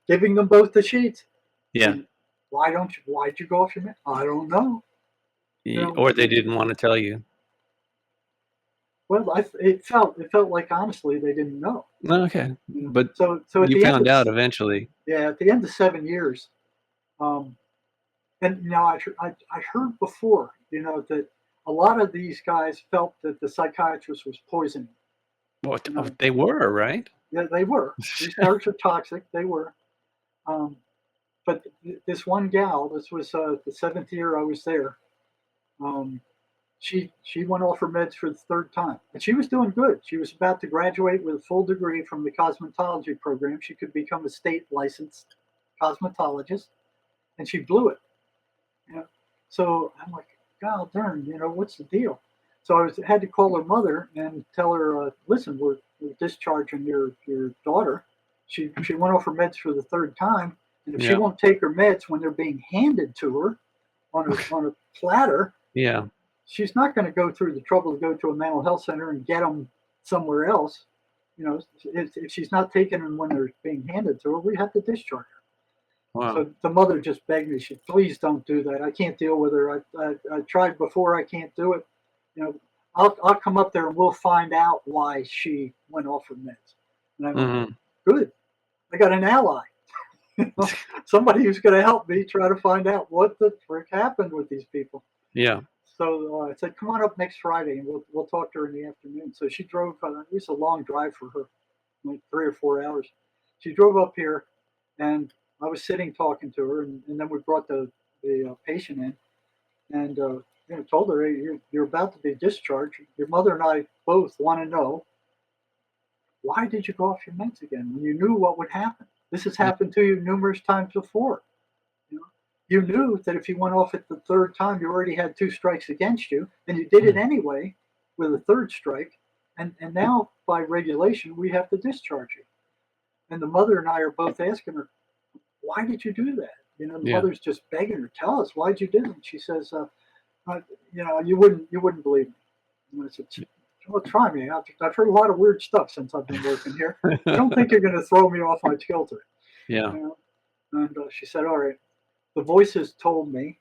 giving them both the sheets. Yeah. And why'd you go off your meds? I don't know. Or they didn't want to tell you. Well, it felt like honestly they didn't know. Okay, but So at you the end found of, out eventually. yeah, at the end of 7 years, and I heard before, that a lot of these guys felt that the psychiatrist was poisoning. Well, they were, right? Yeah, they were. These drugs are toxic. They were. But this one gal, this was the 7th year I was there. She went off her meds for the 3rd time, and she was doing good. She was about to graduate with a full degree from the cosmetology program. She could become a state licensed cosmetologist, and she blew it. So I'm like, God darn, what's the deal? So I had to call her mother and tell her, listen, we're discharging your daughter. She went off her meds for the 3rd time, and if she won't take her meds when they're being handed to her on a platter, she's not going to go through the trouble to go to a mental health center and get them somewhere else. If she's not taking them when they're being handed to her, we have to discharge her. Wow. So the mother just begged me. She said, please don't do that. I can't deal with her. I tried before. I can't do it. I'll come up there and we'll find out why she went off her meds. And I'm like, good. I got an ally. Somebody who's going to help me try to find out what the frick happened with these people. Yeah. So I said, come on up next Friday and we'll talk to her in the afternoon. So she drove. It was a long drive for her, like 3 or 4 hours. She drove up here, and I was sitting talking to her, and then we brought the patient in, and told her, hey, you're about to be discharged. Your mother and I both want to know, why did you go off your meds again when you knew what would happen? This has happened to you numerous times before. You knew that if you went off it the 3rd time, you already had 2 strikes against you, and you did it anyway with a 3rd strike, and now by regulation we have to discharge you. And the mother and I are both asking her, why did you do that? The mother's just begging her, tell us, why'd you do it? And she says, you wouldn't believe me. And I said, well, try me. I've heard a lot of weird stuff since I've been working here. I don't think you're going to throw me off my kilter. Yeah. And she said, all right. The voices told me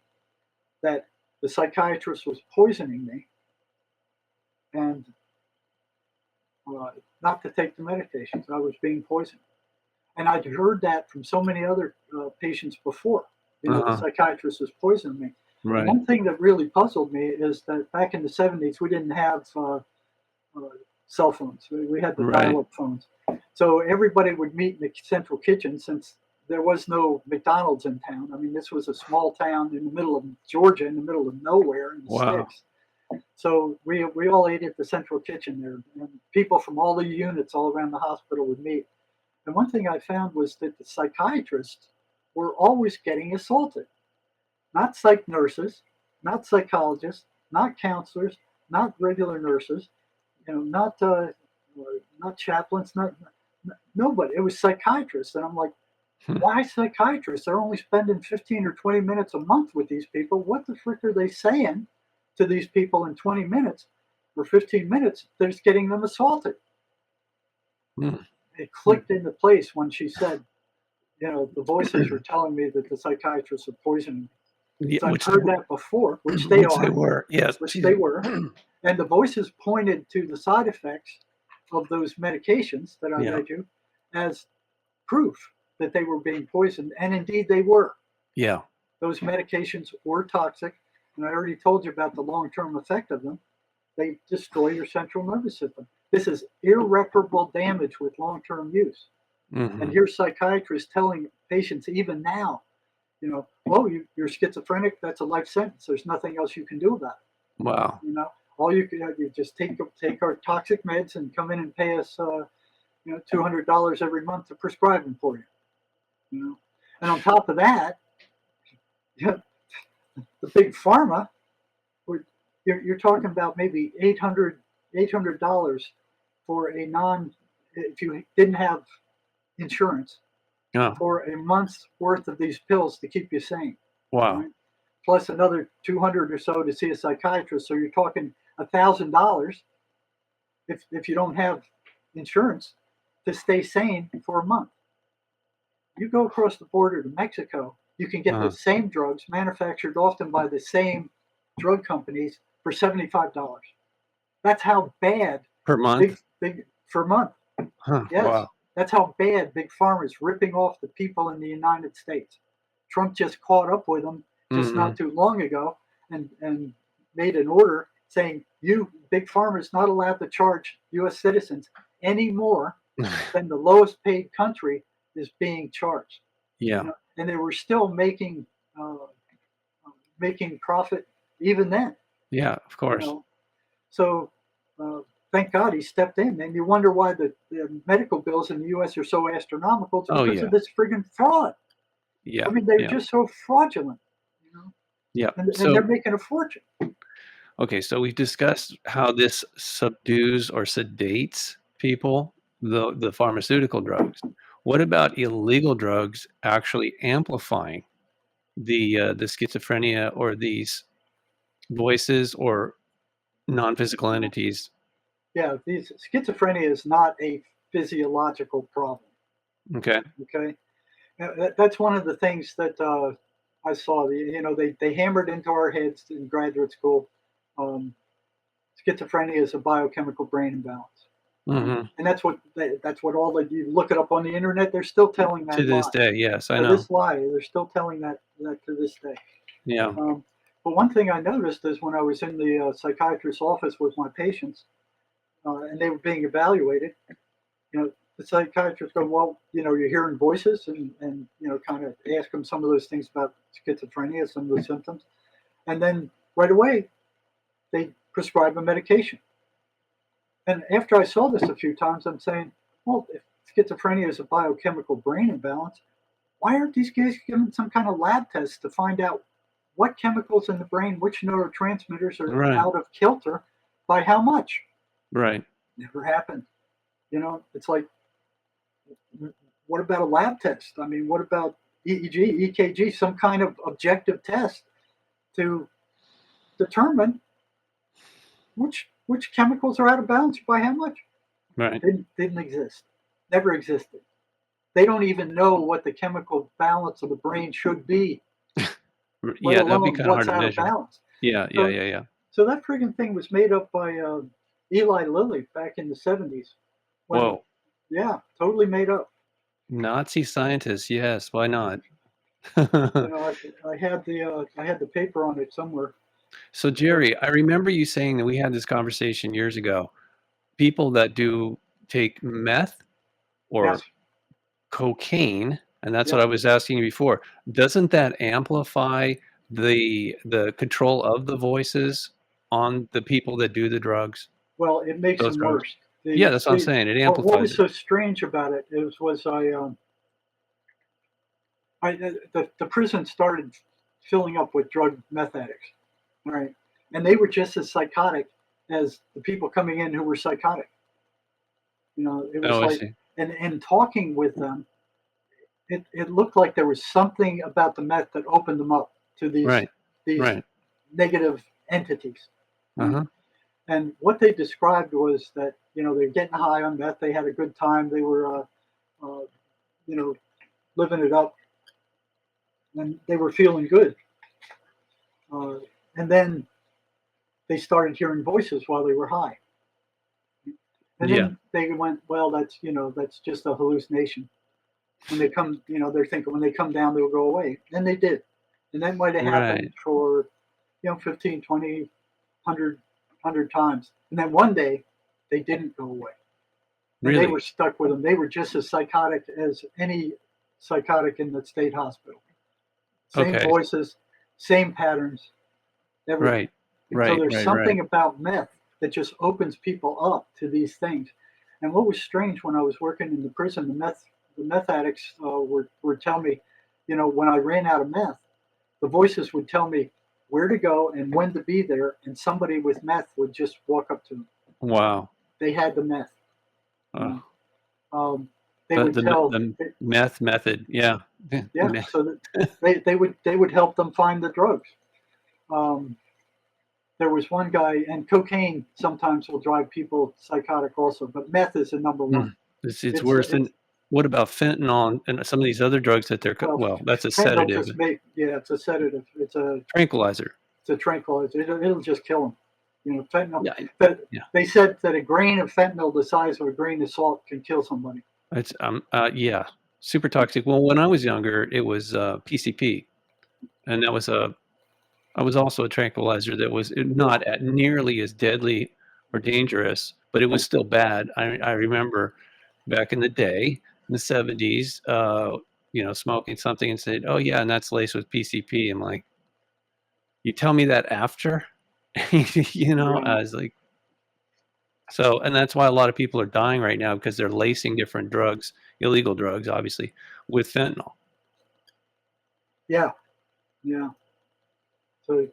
that the psychiatrist was poisoning me and not to take the medications. I was being poisoned. And I'd heard that from so many other patients before. The psychiatrist was poisoning me. Right. One thing that really puzzled me is that back in the 70s, we didn't have cell phones. We had the dial-up phones. So everybody would meet in the central kitchen since there was no McDonald's in town. I mean, this was a small town in the middle of Georgia, in the middle of nowhere in the sticks. So we all ate at the central kitchen there, and people from all the units all around the hospital would meet. And one thing I found was that the psychiatrists were always getting assaulted. Not psych nurses, not psychologists, not counselors, not regular nurses, not chaplains, nobody. It was psychiatrists. And I'm like, why psychiatrists? They're only spending 15 or 20 minutes a month with these people. What the frick are they saying to these people in 20 minutes or 15 minutes? They're just getting them assaulted. It clicked into place when she said, the voices were telling me that the psychiatrists are poisoning me. Yeah, so I've heard that before, which they are. They were, yes. Which they were. And the voices pointed to the side effects of those medications that I read you as proof that they were being poisoned, and indeed they were. Yeah. Those medications were toxic, and I already told you about the long-term effect of them. They destroy your central nervous system. This is irreparable damage with long-term use. And here's psychiatrists telling patients even now, you're schizophrenic, that's a life sentence. There's nothing else you can do about it. Wow. All you can you just take our toxic meds and come in and pay us $200 every month to prescribe them for you. And on top of that, the big pharma, you're talking about maybe $800 for if you didn't have insurance, Oh, for a month's worth of these pills to keep you sane. wow. Right? Plus another 200 or so to see a psychiatrist. So you're talking $1,000 if you don't have insurance to stay sane for a month. You go across the border to Mexico, you can get the same drugs manufactured often by the same drug companies for $75. That's how bad Per month? big for a month. Huh. Yes, Wow. that's how bad Big Pharma is ripping off the people in the United States. Trump just caught up with them just not too long ago and made an order saying you Big Pharma is not allowed to charge U.S. citizens any more than the lowest paid country is being charged. Yeah. And they were still making profit even then. Yeah, of course. So thank God he stepped in. And you wonder why the medical bills in the U.S. are so astronomical. It's because of this friggin' fraud. Yeah. I mean, they're just so fraudulent. Yeah. And So they're making a fortune. okay, so we've discussed how this subdues or sedates people, the pharmaceutical drugs. What about illegal drugs actually amplifying the schizophrenia or these voices or non-physical entities? Yeah, schizophrenia is not a physiological problem. Okay. Okay, that's one of the things that I saw. They hammered into our heads in graduate school. Schizophrenia is a biochemical brain imbalance. And that's what all that you look it up on the internet. They're still telling that To this lie. day, yes, I To know. this lie, they're still telling that to this day. Yeah. But one thing I noticed is when I was in the psychiatrist's office with my patients, and they were being evaluated, the psychiatrist go, well, you're hearing voices and kind of ask them some of those things about schizophrenia, some of the symptoms. And then right away, they prescribe a medication. And after I saw this a few times, I'm saying, well, if schizophrenia is a biochemical brain imbalance, why aren't these guys given some kind of lab test to find out what chemicals in the brain, which neurotransmitters are out of kilter by how much? Right. Never happened. It's like, what about a lab test? I mean, what about EEG, EKG, some kind of objective test to determine which chemicals are out of balance by how much? Right. Didn't exist. Never existed. They don't even know what the chemical balance of the brain should be. Yeah, that'd be kind of hard to out measure. Of balance. Yeah. So that friggin' thing was made up by Eli Lilly back in the 70s. Whoa. Yeah, totally made up. Nazi scientists, yes, why not? I had the paper on it somewhere. So Jerry, I remember you saying that we had this conversation years ago. People that do take meth or cocaine, and that's what I was asking you before. Doesn't that amplify the control of the voices on the people that do the drugs? Well, it makes them worse. Yeah, that's what I'm saying. It amplifies. What was so strange about it was the prison started filling up with drug meth addicts, right? And they were just as psychotic as the people coming in who were psychotic. It was I see. And talking with them, it looked like there was something about the meth that opened them up to these negative entities. And what they described was that they're getting high on meth. They had a good time. They were living it up, and they were feeling good. And then they started hearing voices while they were high. And then they went, well, that's just a hallucination. When they come, they're thinking when they come down, they'll go away. And they did. And that might have happened for, 15, 20, 100 times. And then one day, they didn't go away. And they were stuck with them. They were just as psychotic as any psychotic in the state hospital. Same voices, same patterns, everything. So there's something about meth that just opens people up to these things. And what was strange when I was working in the prison, the meth addicts would tell me, when I ran out of meth, the voices would tell me where to go and when to be there, and somebody with meth would just walk up to them. Wow. They had the meth. they would tell. The meth method, yeah. Yeah, so that they would help them find the drugs. Um, there was one guy, and cocaine sometimes will drive people psychotic also, but meth is the number one. It's worse than. What about fentanyl and some of these other drugs that they're well, that's a sedative. It's a sedative. It's a tranquilizer. It's a tranquilizer. It'll just kill them. You know, fentanyl. Yeah. They said that a grain of fentanyl the size of a grain of salt can kill somebody. It's yeah, super toxic. Well, when I was younger, it was PCP, and that was I was also a tranquilizer that was not nearly as deadly or dangerous, but it was still bad. I remember back in the day, in the 70s, you know, smoking something and said, "Oh yeah, and that's laced with PCP." I'm like, you tell me that after, you know, I was like, so, and that's why a lot of people are dying right now because they're lacing different drugs, illegal drugs, obviously, with fentanyl. Yeah. So,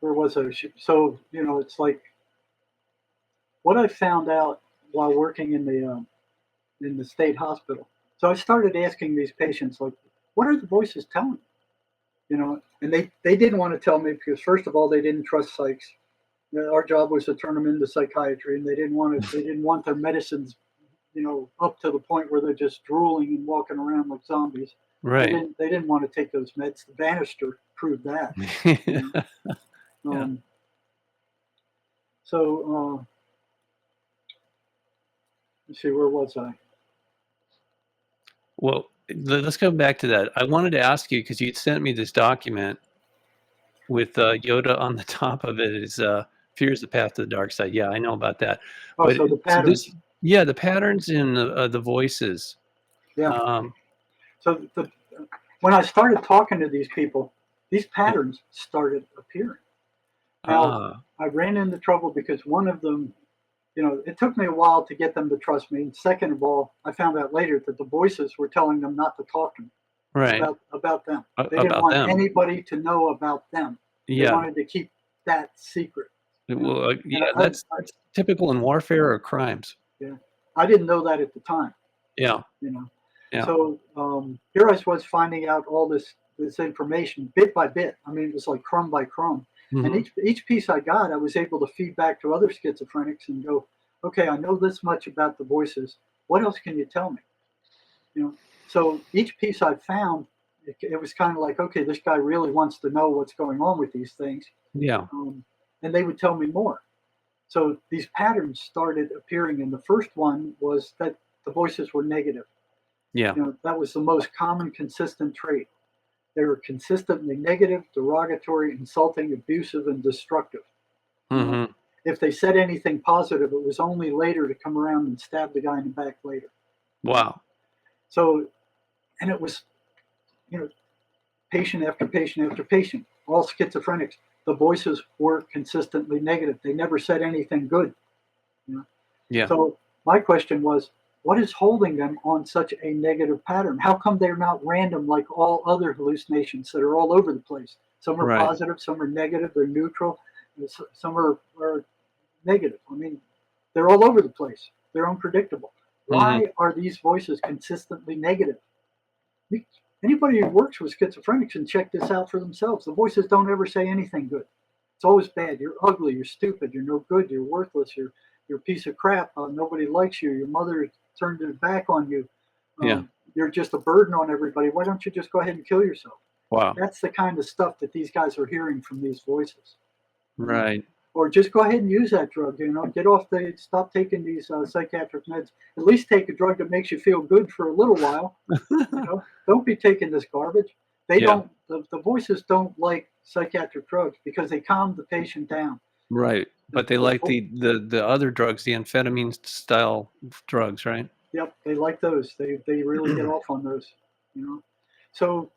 where was I? So, you know, it's like what I found out while working in the state hospital. So I started asking these patients, like, what are the voices telling you? You know, and they didn't want to tell me because, first of all, they didn't trust psychs. Our job was to turn them into psychiatry, and they didn't want their medicines, you know, up to the point where they're just drooling and walking around like zombies. Right. They didn't want to take those meds. The Bannister proved that. You know? So let's see, where was I? Well, let's go back to that. I wanted to ask you because you sent me this document with Yoda on the top of it. Is "Fear is the path to the dark side." Yeah, I know about that. Oh, but so the patterns. The patterns in the voices. Yeah. So when I started talking to these people, these patterns started appearing. Now, I ran into trouble because one of them, you know, it took me a while to get them to trust me. And second of all, I found out later that the voices were telling them not to talk to me. Right. About them. They didn't want anybody to know about them. They wanted to keep that secret. Well, that's typical in warfare or crimes. Yeah. I didn't know that at the time. Yeah. You know. Yeah. So here I was finding out all this information bit by bit. I mean, it was like crumb by crumb. Mm-hmm. And each piece I got, I was able to feed back to other schizophrenics and go, okay, I know this much about the voices. What else can you tell me? You know. So each piece I found, it was kind of like, okay, this guy really wants to know what's going on with these things. Yeah. And they would tell me more. So these patterns started appearing, and the first one was that the voices were negative. Yeah. You know, that was the most common consistent trait. They were consistently negative, derogatory, insulting, abusive, and destructive. Mm-hmm. You know, if they said anything positive, it was only later to come around and stab the guy in the back later. Wow. So, and it was, you know, patient after patient after patient, all schizophrenics, the voices were consistently negative. They never said anything good. You know? Yeah. So my question was, what is holding them on such a negative pattern? How come they're not random like all other hallucinations that are all over the place? Some are positive, some are negative, they're neutral, some are negative. I mean, they're all over the place. They're unpredictable. Why are these voices consistently negative? Anybody who works with schizophrenics can check this out for themselves. The voices don't ever say anything good. It's always bad. You're ugly, you're stupid, you're no good, you're worthless, you're a piece of crap. Nobody likes you. Your mother turned her back on you. You're just a burden on everybody. Why don't you just go ahead and kill yourself? Wow. That's the kind of stuff that these guys are hearing from these voices. Right. Or just go ahead and use that drug. You know, stop taking these psychiatric meds. At least take a drug that makes you feel good for a little while. You know, don't be taking this garbage. They don't. The voices don't like psychiatric drugs because they calm the patient down. Right. But they like the other drugs, the amphetamine style drugs, right? Yep, they like those. They really get off on those, you know. So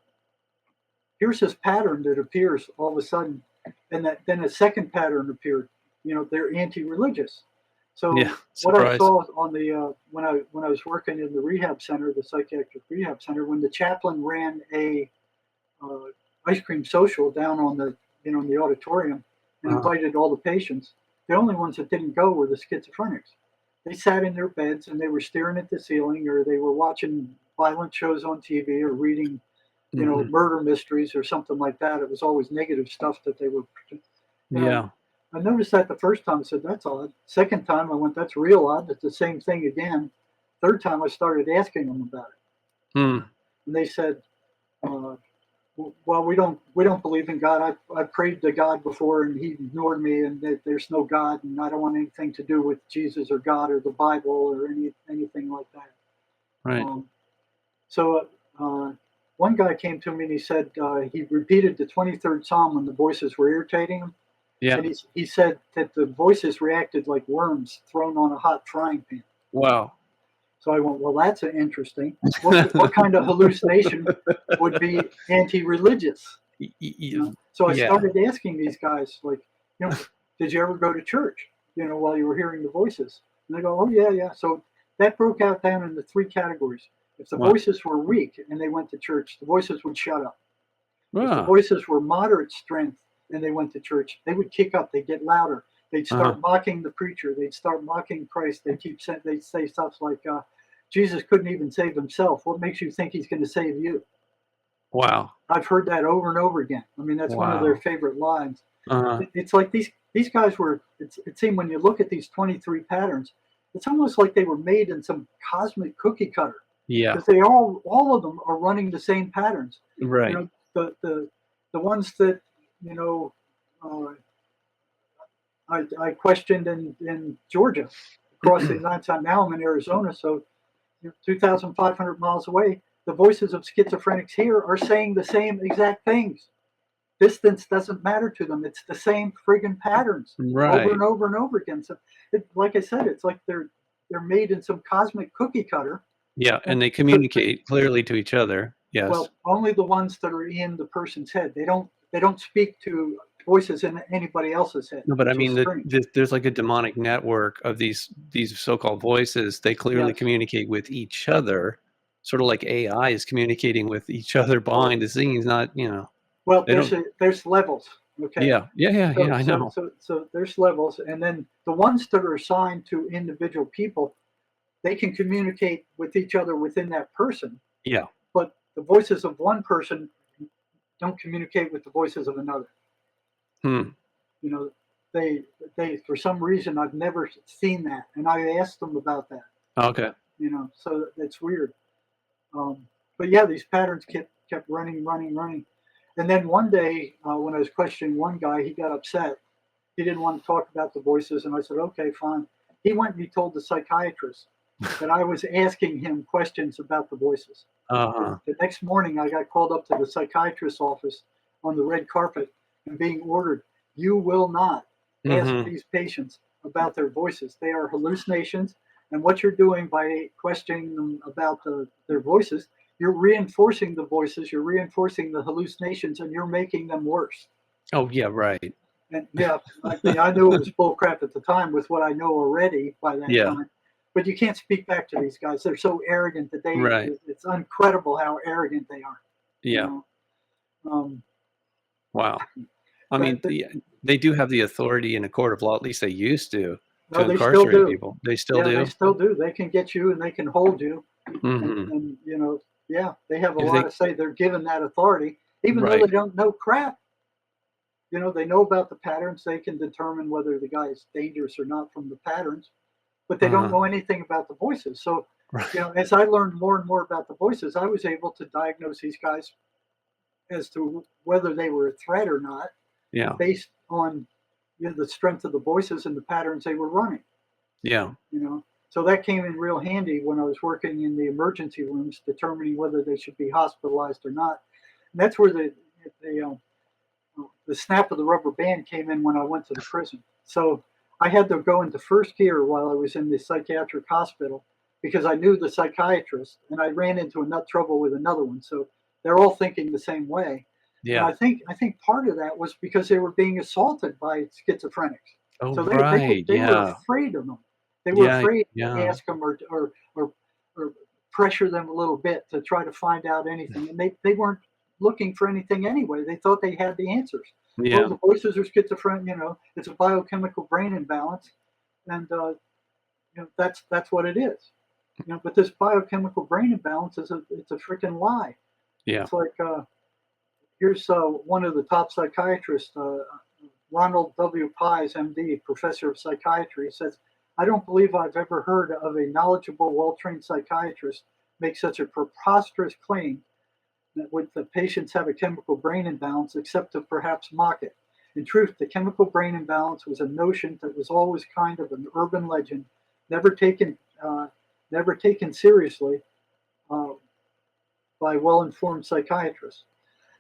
here's this pattern that appears all of a sudden, and then a second pattern appeared. You know, they're anti-religious. So what I saw on the when I was working in the rehab center, the psychiatric rehab center, when the chaplain ran a ice cream social down on the in the auditorium and invited all the patients, the only ones that didn't go were the schizophrenics. they sat in their beds and they were staring at the ceiling, or they were watching violent shows on TV, or reading, Hmm. murder mysteries or something like that. It was always negative stuff that they were, Yeah. I noticed that the first time. I said, that's odd. Second time I went, that's real odd. It's the same thing again. Third time I started asking them about it. Hmm. And they said, uh, well, we don't believe in God. I prayed to God before, and He ignored me, and there's no God, and I don't want anything to do with Jesus or God or the Bible or anything like that. Right. So one guy came to me and he said he repeated the 23rd Psalm when the voices were irritating him, Yeah. and he said that the voices reacted like worms thrown on a hot frying pan. Wow. So I went, well, that's interesting. What kind of hallucination would be anti-religious? So I Yeah. started asking these guys, like, did you ever go to church, while you were hearing the voices? And they go, oh, yeah, yeah. So that broke out down into 3 categories. If the Wow. voices were weak and they went to church, the voices would shut up. If the Wow. voices were moderate strength and they went to church, they would kick up, they'd get louder. They'd start mocking the preacher. They'd start mocking Christ. They'd say stuff like, Jesus couldn't even save himself. What makes you think he's going to save you? Wow. I've heard that over and over again. I mean, that's one of their favorite lines. It's like these guys were, it seemed when you look at these 23 patterns, it's almost like they were made in some cosmic cookie cutter. Yeah. Because they all of them are running the same patterns. Right. The ones that, I questioned in Georgia, across the United States. Now I'm in Arizona, so 2,500 miles away. The voices of schizophrenics here are saying the same exact things. Distance doesn't matter to them. It's the same friggin' patterns over and over and over again. So, like I said, it's like they're made in some cosmic cookie cutter. Yeah, and they communicate clearly to each other. Yes. Well, only the ones that are in the person's head. They don't speak to voices in anybody else's head. No, but I mean, there's like a demonic network of these so-called voices. They clearly communicate with each other, sort of like AI is communicating with each other behind the scenes. Not, Well, there's levels. Okay. Yeah. I know. So there's levels, and then the ones that are assigned to individual people, they can communicate with each other within that person. Yeah. But the voices of one person don't communicate with the voices of another. They for some reason, I've never seen that, and I asked them about that. Okay. So that's weird. But yeah, these patterns kept running. And then one day, when I was questioning one guy, he got upset. He didn't want to talk about the voices, and I said, okay, fine. He went and he told the psychiatrist that I was asking him questions about the voices. The next morning, I got called up to the psychiatrist's office on the red carpet and being ordered, you will not ask these patients about their voices. They are hallucinations, and what you're doing by questioning them about their voices, you're reinforcing the voices, you're reinforcing the hallucinations, and you're making them worse. Oh, yeah, right. And yeah, I knew it was bull crap at the time with what I know already by that time. But you can't speak back to these guys. They're so arrogant that it's incredible how arrogant they are. Yeah. Wow. I mean, they do have the authority in a court of law, at least they used to incarcerate people. They still do? They still do. They can get you and they can hold you. And they have a lot to say. They're given that authority, even though they don't know crap. They know about the patterns. They can determine whether the guy is dangerous or not from the patterns, but they don't know anything about the voices. So, as I learned more and more about the voices, I was able to diagnose these guys as to whether they were a threat or not, based on the strength of the voices and the patterns they were running. Yeah. So that came in real handy when I was working in the emergency rooms, determining whether they should be hospitalized or not. And that's where the snap of the rubber band came in when I went to the prison. So I had to go into first gear while I was in the psychiatric hospital because I knew the psychiatrist, and I ran into enough trouble with another one. So they're all thinking the same way. Yeah. And I think part of that was because they were being assaulted by schizophrenics. Oh, so they were afraid of them. They were afraid to ask them or pressure them a little bit to try to find out anything. And they weren't looking for anything anyway. They thought they had the answers. Yeah. Well, the voices are schizophrenic, it's a biochemical brain imbalance. And, that's what it is. But this biochemical brain imbalance it's a freaking lie. Yeah. It's like here's one of the top psychiatrists, Ronald W. Pies, MD, professor of psychiatry, says, "I don't believe I've ever heard of a knowledgeable, well-trained psychiatrist make such a preposterous claim that the patients have a chemical brain imbalance, except to perhaps mock it. In truth, the chemical brain imbalance was a notion that was always kind of an urban legend, never taken seriously by well-informed psychiatrists."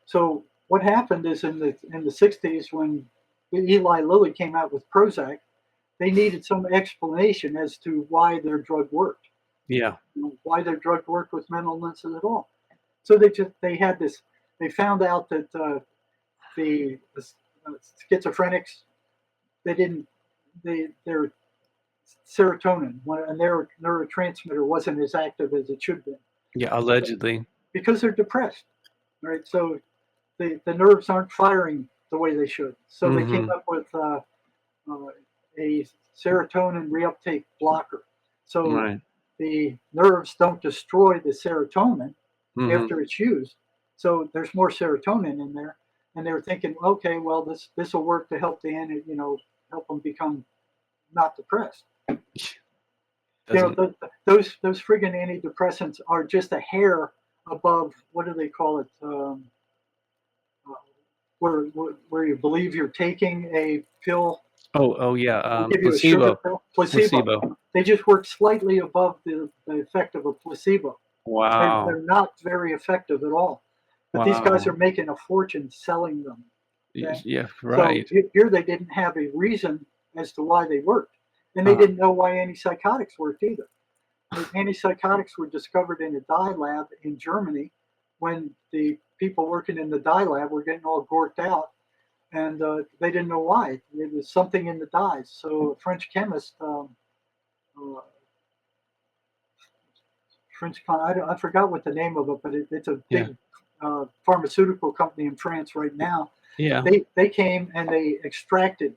So what happened is in the 60s, when Eli Lilly came out with Prozac, they needed some explanation as to why their drug worked. Yeah. Why their drug worked with mental illness at all. So they found out that the schizophrenics, their serotonin, a neurotransmitter, wasn't as active as it should be. Yeah, allegedly. Because they're depressed, right? So the nerves aren't firing the way they should. So they came up with a serotonin reuptake blocker. So the nerves don't destroy the serotonin after it's used. So there's more serotonin in there. And they were thinking, okay, well, this will work to help help them become not depressed. Those friggin' antidepressants are just a hair above, what do they call it? Where you believe you're taking a pill. Oh yeah, give you a sugar pill. Placebo. They just work slightly above the effect of a placebo. Wow. They're not very effective at all. But these guys are making a fortune selling them. Okay? Yeah, right. So here they didn't have a reason as to why they worked. And they didn't know why antipsychotics worked either. Antipsychotics were discovered in a dye lab in Germany when the people working in the dye lab were getting all gorked out, and they didn't know why. It was something in the dyes. So a French chemist, I forgot what the name of it, but it's a big pharmaceutical company in France right now. Yeah. They came and they extracted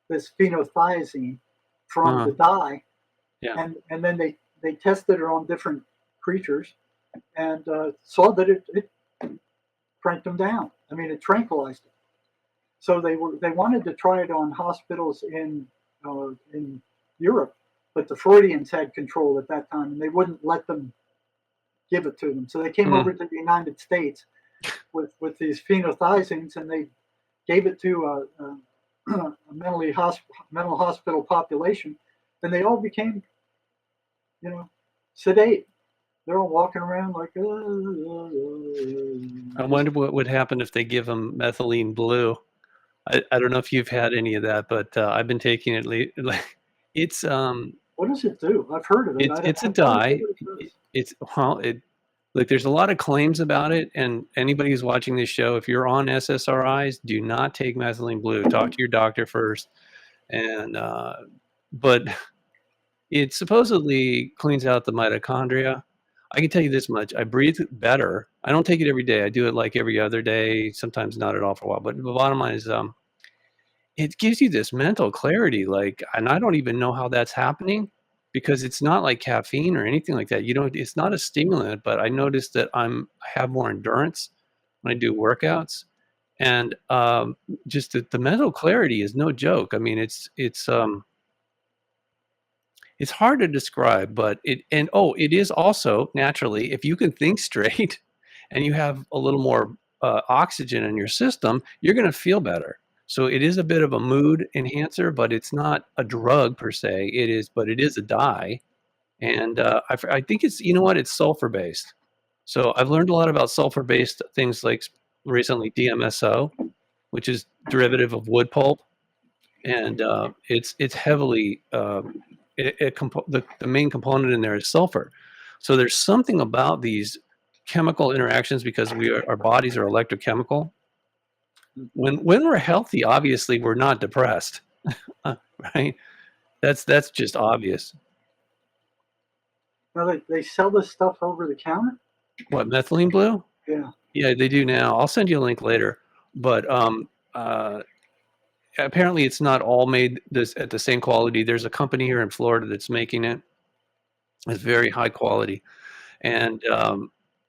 this phenothiazine from the dye, and then they tested it on different creatures and saw that it cranked them down. I mean, it tranquilized them. So they wanted to try it on hospitals in Europe, but the Freudians had control at that time, and they wouldn't let them give it to them. So they came over to the United States with these phenothiazines, and they gave it to a mental hospital population, and they all became, sedate. They're all walking around like. I wonder what would happen if they give them methylene blue. I don't know if you've had any of that, but I've been taking it. It's What does it do? I've heard of it. It's a dye. Look, there's a lot of claims about it, and anybody who's watching this show, if you're on SSRIs, do not take methylene blue. Talk to your doctor first. And but it supposedly cleans out the mitochondria. I can tell you this much: I breathe better. I don't take it every day. I do it like every other day, sometimes not at all for a while. But the bottom line is, it gives you this mental clarity. And I don't even know how that's happening, because it's not like caffeine or anything like that. It's not a stimulant, but I noticed that I have more endurance when I do workouts, and just the mental clarity is no joke. I mean, it's hard to describe, but it is also naturally, if you can think straight and you have a little more oxygen in your system, you're going to feel better. So it is a bit of a mood enhancer, but it's not a drug per se. But it is a dye. And I think it's sulfur based. So I've learned a lot about sulfur based things, like recently DMSO, which is derivative of wood pulp. And it's heavily, the main component in there is sulfur. So there's something about these chemical interactions, because our bodies are electrochemical. When we're healthy, obviously we're not depressed, right? That's just obvious. Now they sell this stuff over the counter. What, methylene blue? Yeah. Yeah, they do now. I'll send you a link later. But apparently it's not all made this at the same quality. There's a company here in Florida that's making it. It's very high quality. And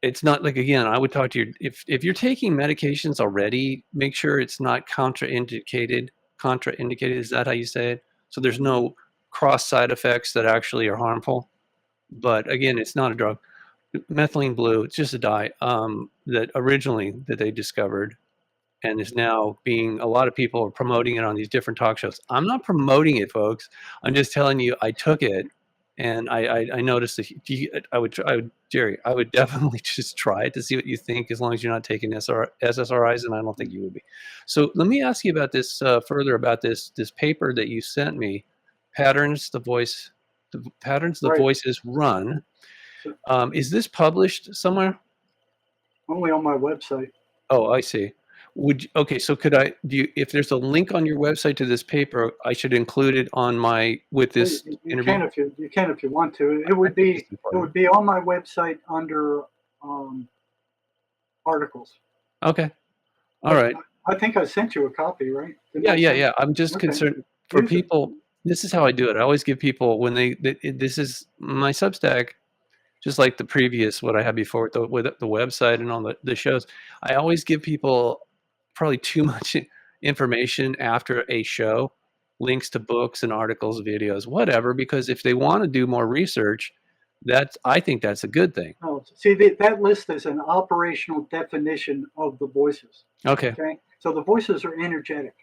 it's not like, again, I would talk to you, if you're taking medications already, make sure it's not contraindicated. Contraindicated, is that how you say it? So there's no cross side effects that actually are harmful. But again, it's not a drug. Methylene blue, it's just a dye that originally that they discovered and is now being, a lot of people are promoting it on these different talk shows. I'm not promoting it, folks. I'm just telling you, I took it and I noticed that Jerry, I would definitely just try it to see what you think, as long as you're not taking SSRIs, and I don't think you would be. So let me ask you about this further, about this paper that you sent me, patterns the voices run. Is this published somewhere? Only on my website. Oh, I see. Okay, so could I, if there's a link on your website to this paper, I should include it on with this interview? You can if you want to. It would be on my website under articles. Okay. All right. I think I sent you a copy, right? Yeah. I'm just concerned for people. This is how I do it. I always give people, when this is my Substack, just like the previous, what I had before with the website and on the shows, I always give people probably too much information after a show, links to books and articles, videos, whatever, because if they want to do more research, I think that's a good thing. Oh, see, that list is an operational definition of the voices. Okay. So the voices are energetic.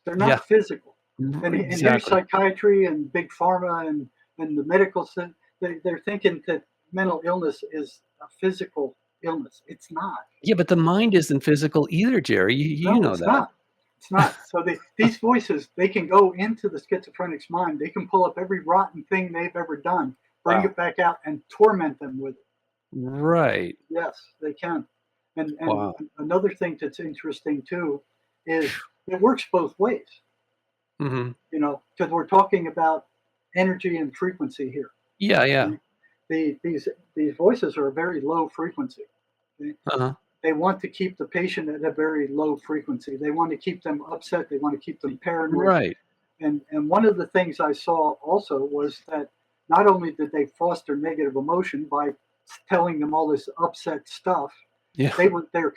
They're not physical. And here's psychiatry and big pharma and the medical center. They're thinking that mental illness is a physical illness. It's not. Yeah, but the mind isn't physical either, Jerry. You know that. It's not. So these voices, they can go into the schizophrenic's mind. They can pull up every rotten thing they've ever done, bring it back out, and torment them with it. Right. Yes, they can. And another thing that's interesting too is it works both ways. Mm-hmm. You know, because we're talking about energy and frequency here. Yeah. These voices are a very low frequency. They want to keep the patient at a very low frequency. They want to keep them upset. They want to keep them paranoid. Right. And one of the things I saw also was that not only did they foster negative emotion by telling them all this upset stuff, they're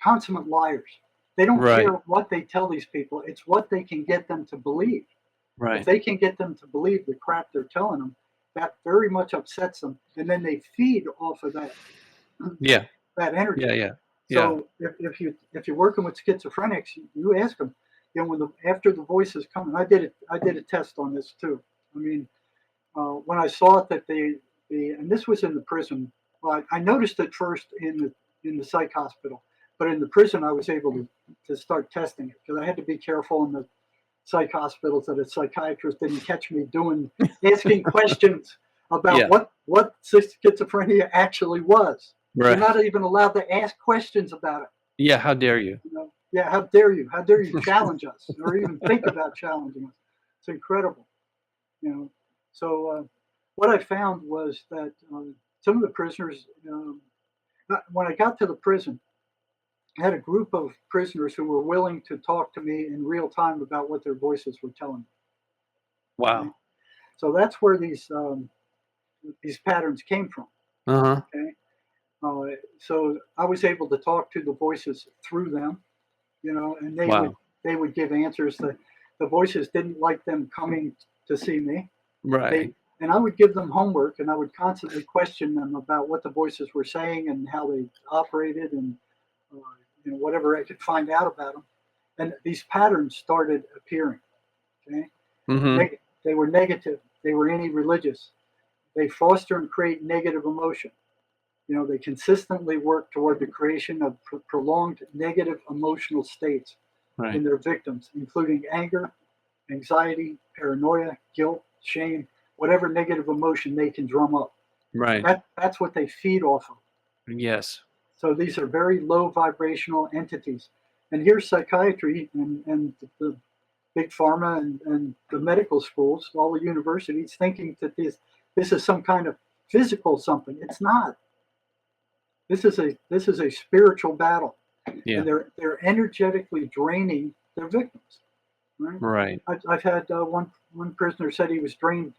consummate liars. They don't care what they tell these people. It's what they can get them to believe. Right. If they can get them to believe the crap they're telling them, that very much upsets them, and then they feed off of that. That energy. Yeah. So if you're working with schizophrenics, you ask them, you know, after the voices come, and I did a test on this too. I mean, when I saw it that and this was in the prison. Well, I noticed it first in the psych hospital, but in the prison I was able to start testing it, because I had to be careful in the psych hospitals that a psychiatrist didn't catch me asking questions about what schizophrenia actually was. Right. You're not even allowed to ask questions about it. Yeah, how dare you? Yeah, how dare you? How dare you challenge us or even think about challenging us? It's incredible. You know. So what I found was that some of the prisoners, when I got to the prison, I had a group of prisoners who were willing to talk to me in real time about what their voices were telling me. Wow. Okay? So that's where these patterns came from. Okay. So I was able to talk to the voices through them, you know, and they would give answers. The voices didn't like them coming to see me. Right. And I would give them homework, and I would constantly question them about what the voices were saying and how they operated, and you know, whatever I could find out about them. And these patterns started appearing. Okay. Mm-hmm. They were negative. They were anti-religious. They foster and create negative emotion. You know, they consistently work toward the creation of prolonged negative emotional states in their victims, including anger, anxiety, paranoia, guilt, shame, whatever negative emotion they can drum up. Right. That's what they feed off of. Yes. So these are very low vibrational entities. And here's psychiatry and the big pharma and the medical schools, all the universities, thinking that this is some kind of physical something. It's not. This is a spiritual battle. Yeah. And they're energetically draining their victims. Right. Right. I've had one prisoner said he was drained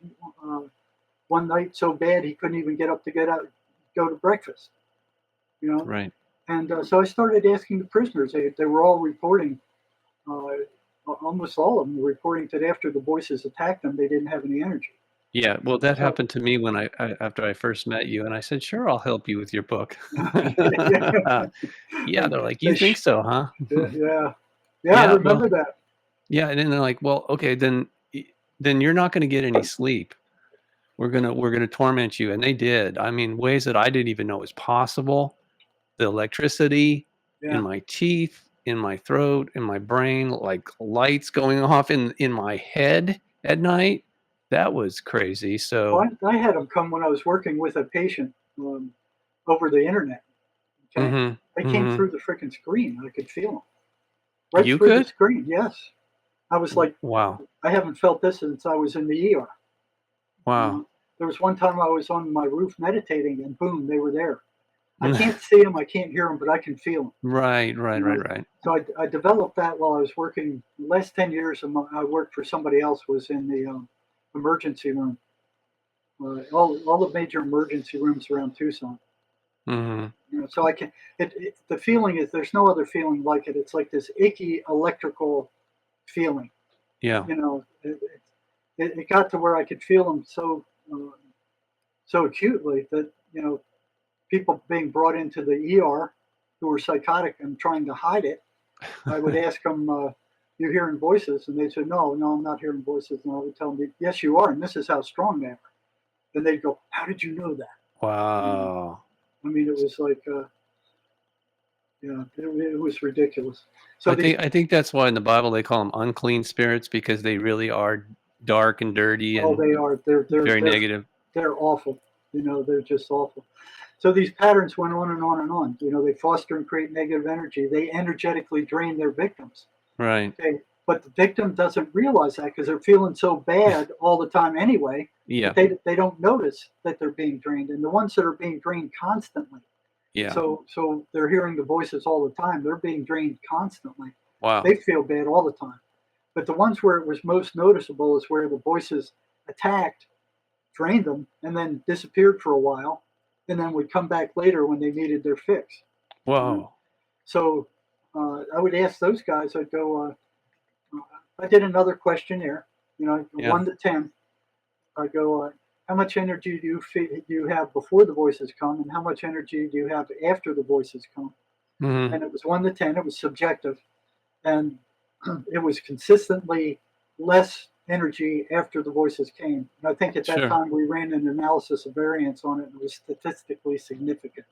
one night so bad he couldn't even get up to go to breakfast. You know. Right. And so I started asking the prisoners. They were all reporting. Almost all of them were reporting that after the voices attacked them, they didn't have any energy. Yeah, well, that So, happened to me when after I first met you, and I said, "Sure, I'll help you with your book." Yeah, they're like, "You think so, huh?" yeah, I Yeah, remember well, that. yeah, and then they're like, "Well, okay, then you're not gonna get any sleep. We're gonna torment you," and they did. I mean, ways that I didn't even know was possible. The electricity in Yeah. my teeth, in my throat, in my brain, like lights going off in my head at night. That was crazy. So, Well, I had them come when I was working with a patient over the internet. Okay, mhm, they came mhm. through the freaking screen. I could feel them right You through the could? screen. Yes, I was like, Wow. I haven't felt this since I was in the ER. Wow. There was one time I was on my roof meditating, and boom, they were there. I can't see them, I can't hear them, but I can feel them. Right, right, You know? right, right. So I developed that while I was working. The last 10 years I worked for somebody else was in the emergency room. All the major emergency rooms around Tucson. Mhm. You know, so I can. The feeling is there's no other feeling like it. It's like this icky electrical feeling. Yeah. You know, it got to where I could feel them uh, so acutely that people being brought into the ER who were psychotic and trying to hide it. I would ask them, "You hearing voices?" And they said, "No, I'm not hearing voices." And I would tell them, "Yes, you are, and this is how strong they are." And they'd go, "How did you know that?" Wow. I mean, it was like, it was ridiculous. So these, I think that's why in the Bible they call them unclean spirits because they really are dark and dirty oh, and they are, very negative. they're awful. They're just awful. So these patterns went on and on and on. They foster and create negative energy. They energetically drain their victims. Right. Okay, but the victim doesn't realize that because they're feeling so bad all the time anyway that Yeah. they don't notice that they're being drained. And the ones that are being drained constantly, Yeah. so they're hearing the voices all the time. They're being drained constantly. Wow. They feel bad all the time. But the ones where it was most noticeable is where the voices attacked, drained them, and then disappeared for a while, and then would come back later when they needed their fix. Whoa. So I would ask those guys. I'd go. I did another questionnaire. Yeah. 1 to 10. I go. How much energy do you have before the voices come, and how much energy do you have after the voices come? Mhm. And it was 1 to 10. It was subjective, and it was consistently less energy after the voices came. And I think at that Sure. time we ran an analysis of variance on it, and it was statistically significant.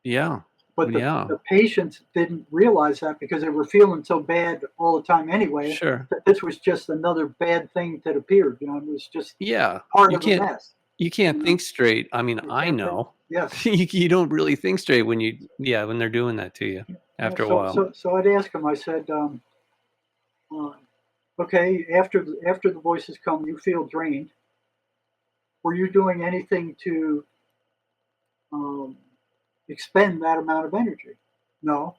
Yeah. But Yeah. the patients didn't realize that because they were feeling so bad all the time anyway, Sure. that this was just another bad thing that appeared. It was just Yeah. part You of the can't mess. you can't You know, think straight. I mean, you I can't think. know. Yes. You don't really think straight when when they're doing that to you Yeah, after a while. so I'd ask them. I said, uh, "Okay, after the voices come, you feel drained. Were you doing anything to um, expend that amount of energy?" "No."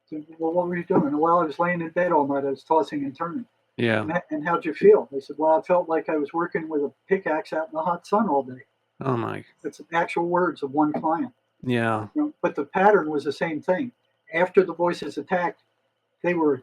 So, "Well, what were you doing?" "Well, I was laying in bed all night. I was tossing and turning." Yeah. And how'd you feel? They said, "Well, I felt like I was working with a pickaxe out in the hot sun all day." Oh my. That's actual words of one client. Yeah. But the pattern was the same thing. After the voices attacked, they were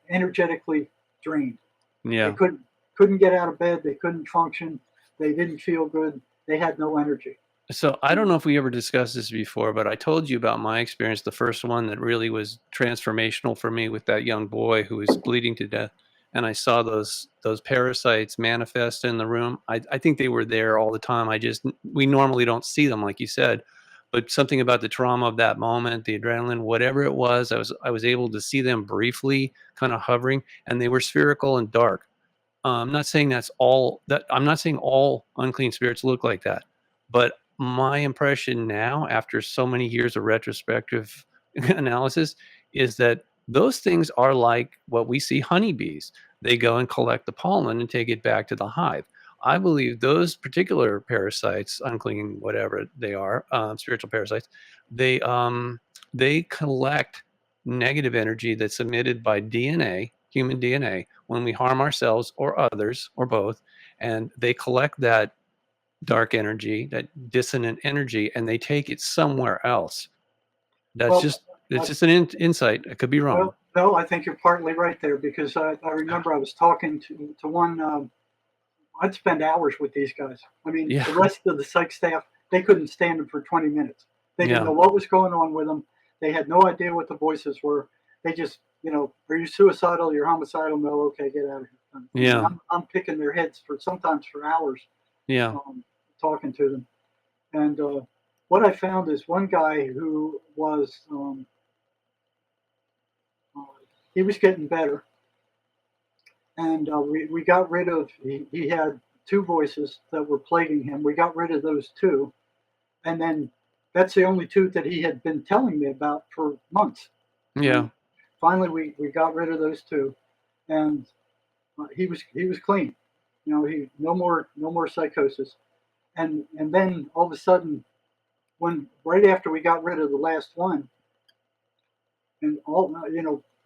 energetically drained. They Yeah. couldn't get out of bed. They couldn't function. They didn't feel good. They had no energy. So I don't know if we ever discussed this before, but I told you about my experience, the first one that really was transformational for me with that young boy who was bleeding to death. And I saw those parasites manifest in the room. I think they were there all the time. We normally don't see them, like you said, but something about the trauma of that moment, the adrenaline, whatever it was, I was able to see them briefly, kind of hovering, and they were spherical and dark. I'm not saying that's all that I'm not saying all unclean spirits look like that, but my impression now, after so many years of retrospective analysis, is that those things are like what we see honeybees. They go and collect the pollen and take it back to the hive. I believe those particular parasites, unclean, whatever they are, spiritual parasites, they collect negative energy that's emitted by DNA, human DNA when we harm ourselves or others or both, and they collect that dark energy, that dissonant energy, and they take it somewhere else. That's Well, just it's just an insight. I could be wrong. well, no, I think you're partly right there because I remember I was talking to one. I'd spend hours with these guys. I mean, Yeah. the rest of the psych staff, they couldn't stand them for 20 minutes. They didn't Yeah. know what was going on with them. They had no idea what the voices were. They just, are you suicidal? You're homicidal? No, okay, get out of here. Yeah. I'm picking their heads sometimes for hours, Yeah. talking to them. And what I found is one guy who was, he was getting better. And we got rid of, he had two voices that were plaguing him. We got rid of those two. And then that's the only two that he had been telling me about for months. Yeah. And finally, we got rid of those two. And he was clean. He no more psychosis. And then all of a sudden, right after we got rid of the last one, and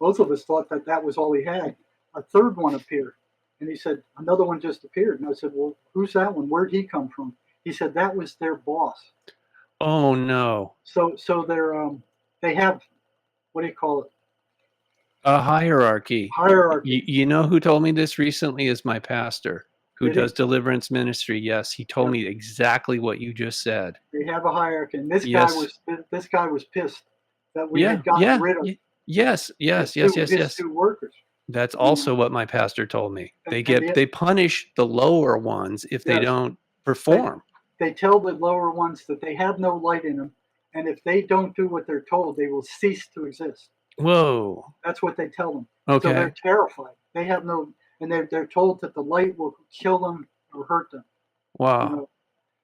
both of us thought that was all he had. A third one appeared, and he said another one just appeared. And I said, "Well, who's that one? Where'd he come from?" He said that was their boss. Oh no. So they have, what do you call it? A hierarchy. Hierarchy. You know who told me this recently is my pastor who Did he? does deliverance ministry. Yes, he told me exactly what you just said. They have a hierarchy, and this Yes. guy was pissed that we had gotten rid of. Yes. his two workers. That's also what my pastor told me. And They punish the lower ones if they Yes. don't perform. They tell the lower ones that they have no light in them, and if they don't do what they're told, they will cease to exist. Whoa. That's what they tell them. Okay. So they're terrified. They have no, and they're told that the light will kill them or hurt them. Wow.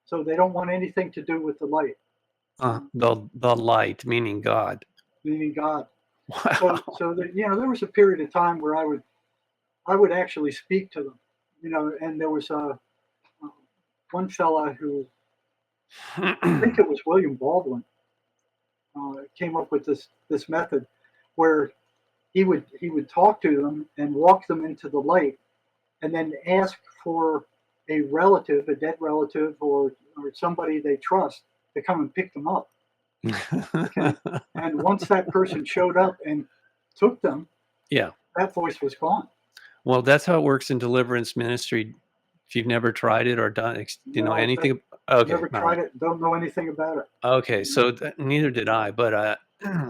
So they don't want anything to do with the light. The light, meaning God. Meaning God. Wow. So there was a period of time where I would actually speak to them, and there was one fella who, I think it was William Baldwin, came up with this method where he would talk to them and walk them into the light, and then ask for a relative, a dead relative, or somebody they trust to come and pick them up. Okay? And once that person showed up and took them, Yeah. that voice was gone. Well, that's how it works in deliverance ministry. If you've never tried it or done, No, anything. Okay. Never tried it. Don't know anything about it. Okay. So neither did I, but I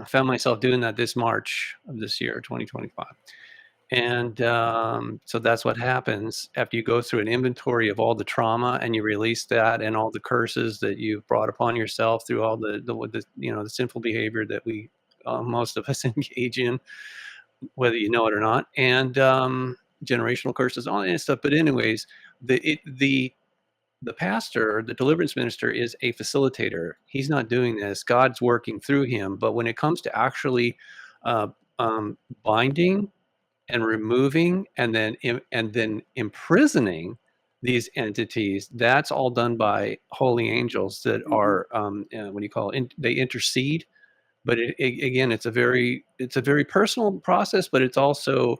found myself doing that this March of this year, 2025. And so that's what happens after you go through an inventory of all the trauma and you release that and all the curses that you've brought upon yourself through all the sinful behavior that we most of us engage in, whether you know it or not, and generational curses, all that stuff. But anyways, the pastor, the deliverance minister, is a facilitator. He's not doing this. God's working through him. But when it comes to actually binding and removing and then imprisoning these entities, that's all done by holy angels that are they intercede. But again, it's a very personal process, but it's also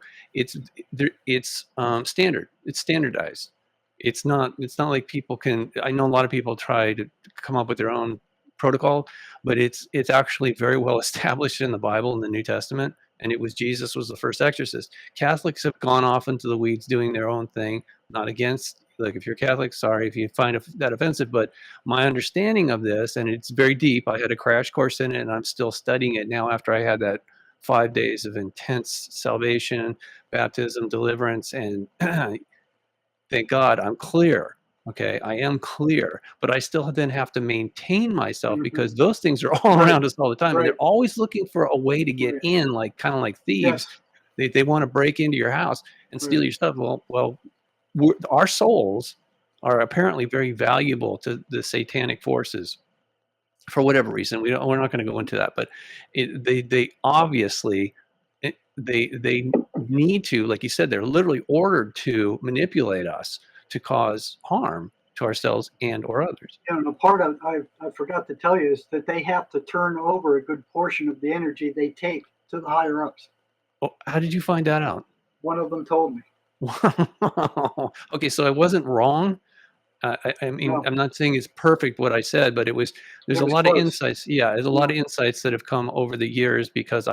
standard. It's standardized. It's not like people can. I know a lot of people try to come up with their own protocol, but it's actually very well established in the Bible, in the New Testament. And Jesus was the first exorcist. Catholics have gone off into the weeds doing their own thing. Not against, like, if you're Catholic, sorry if you find that offensive, but my understanding of this, and it's very deep. I had a crash course in it, and I'm still studying it now after I had that 5 days of intense salvation, baptism, deliverance, and thank God I'm clear. Okay, I am clear, but I still then have to maintain myself because those things are all around us all the time. And they're always looking for a way to get in, kind of like thieves. Yes. They want to break into your house and steal your stuff. Well, our souls are apparently very valuable to the satanic forces for whatever reason. We're not going to go into that, but they obviously they need to, like you said, they're literally ordered to manipulate us to cause harm to ourselves and or others. The part I forgot to tell you is that they have to turn over a good portion of the energy they take to the higher ups. Well, how did you find that out? One of them told me. Wow. Okay, so I wasn't wrong. I mean, No, I'm not saying it's perfect what I said, but there's it a was lot of close. insights. Yeah, there's a Yeah. lot of insights that have come over the years because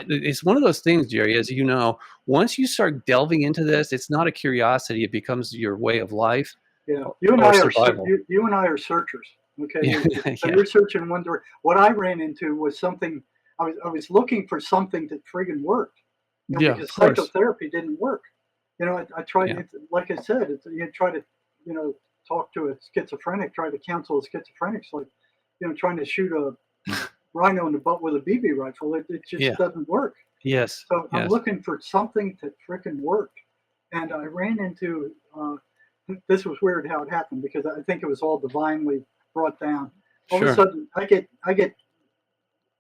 it's one of those things, Jerry, as you know, once you start delving into this, it's not a curiosity, it becomes your way of life Yeah, or survival. you and I are searchers. Okay, Yeah, so yeah, you're searching one direction. What I ran into was something. I was looking for something that friggin' worked. yeah, of Because course. psychotherapy didn't work. I tried. Yeah, Like I said, you try to talk to a schizophrenic, try to counsel a schizophrenic. It's like trying to shoot a rhino in the butt with a BB rifle. It just yeah, doesn't work. yes, So I'm yes. looking for something that frickin' worked, and I ran into. This was weird how it happened because I think it was all divinely brought down. All of a Sure. sudden, I get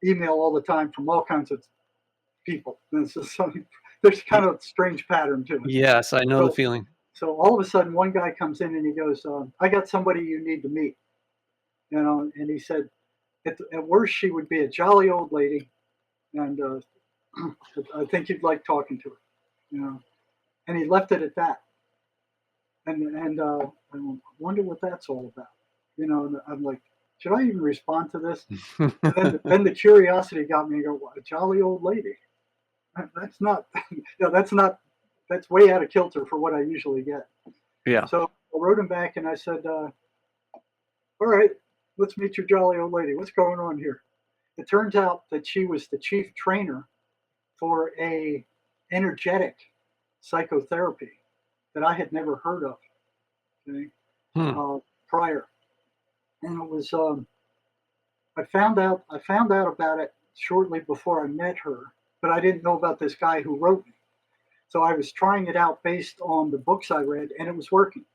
email all the time from all kinds of people. And there's kind of a strange pattern to it. Yes, I know the So, feeling. so all of a sudden, one guy comes in and he goes, "I got somebody you need to meet." And he said, at worst, she would be a jolly old lady, and I think you'd like talking to her. And he left it at that. And I wonder what that's all about. And I'm like, should I even respond to this? And then the curiosity got me. And go, what, a jolly old lady? That's not. That's way out of kilter for what I usually get. Yeah. So I wrote him back and I said, all right, let's meet your jolly old lady. What's going on here? It turns out that she was the chief trainer for a energetic psychotherapy that I had never heard of, okay, prior. And it was I found out about it shortly before I met her, but I didn't know about this guy who wrote me. So I was trying it out based on the books I read, and it was working.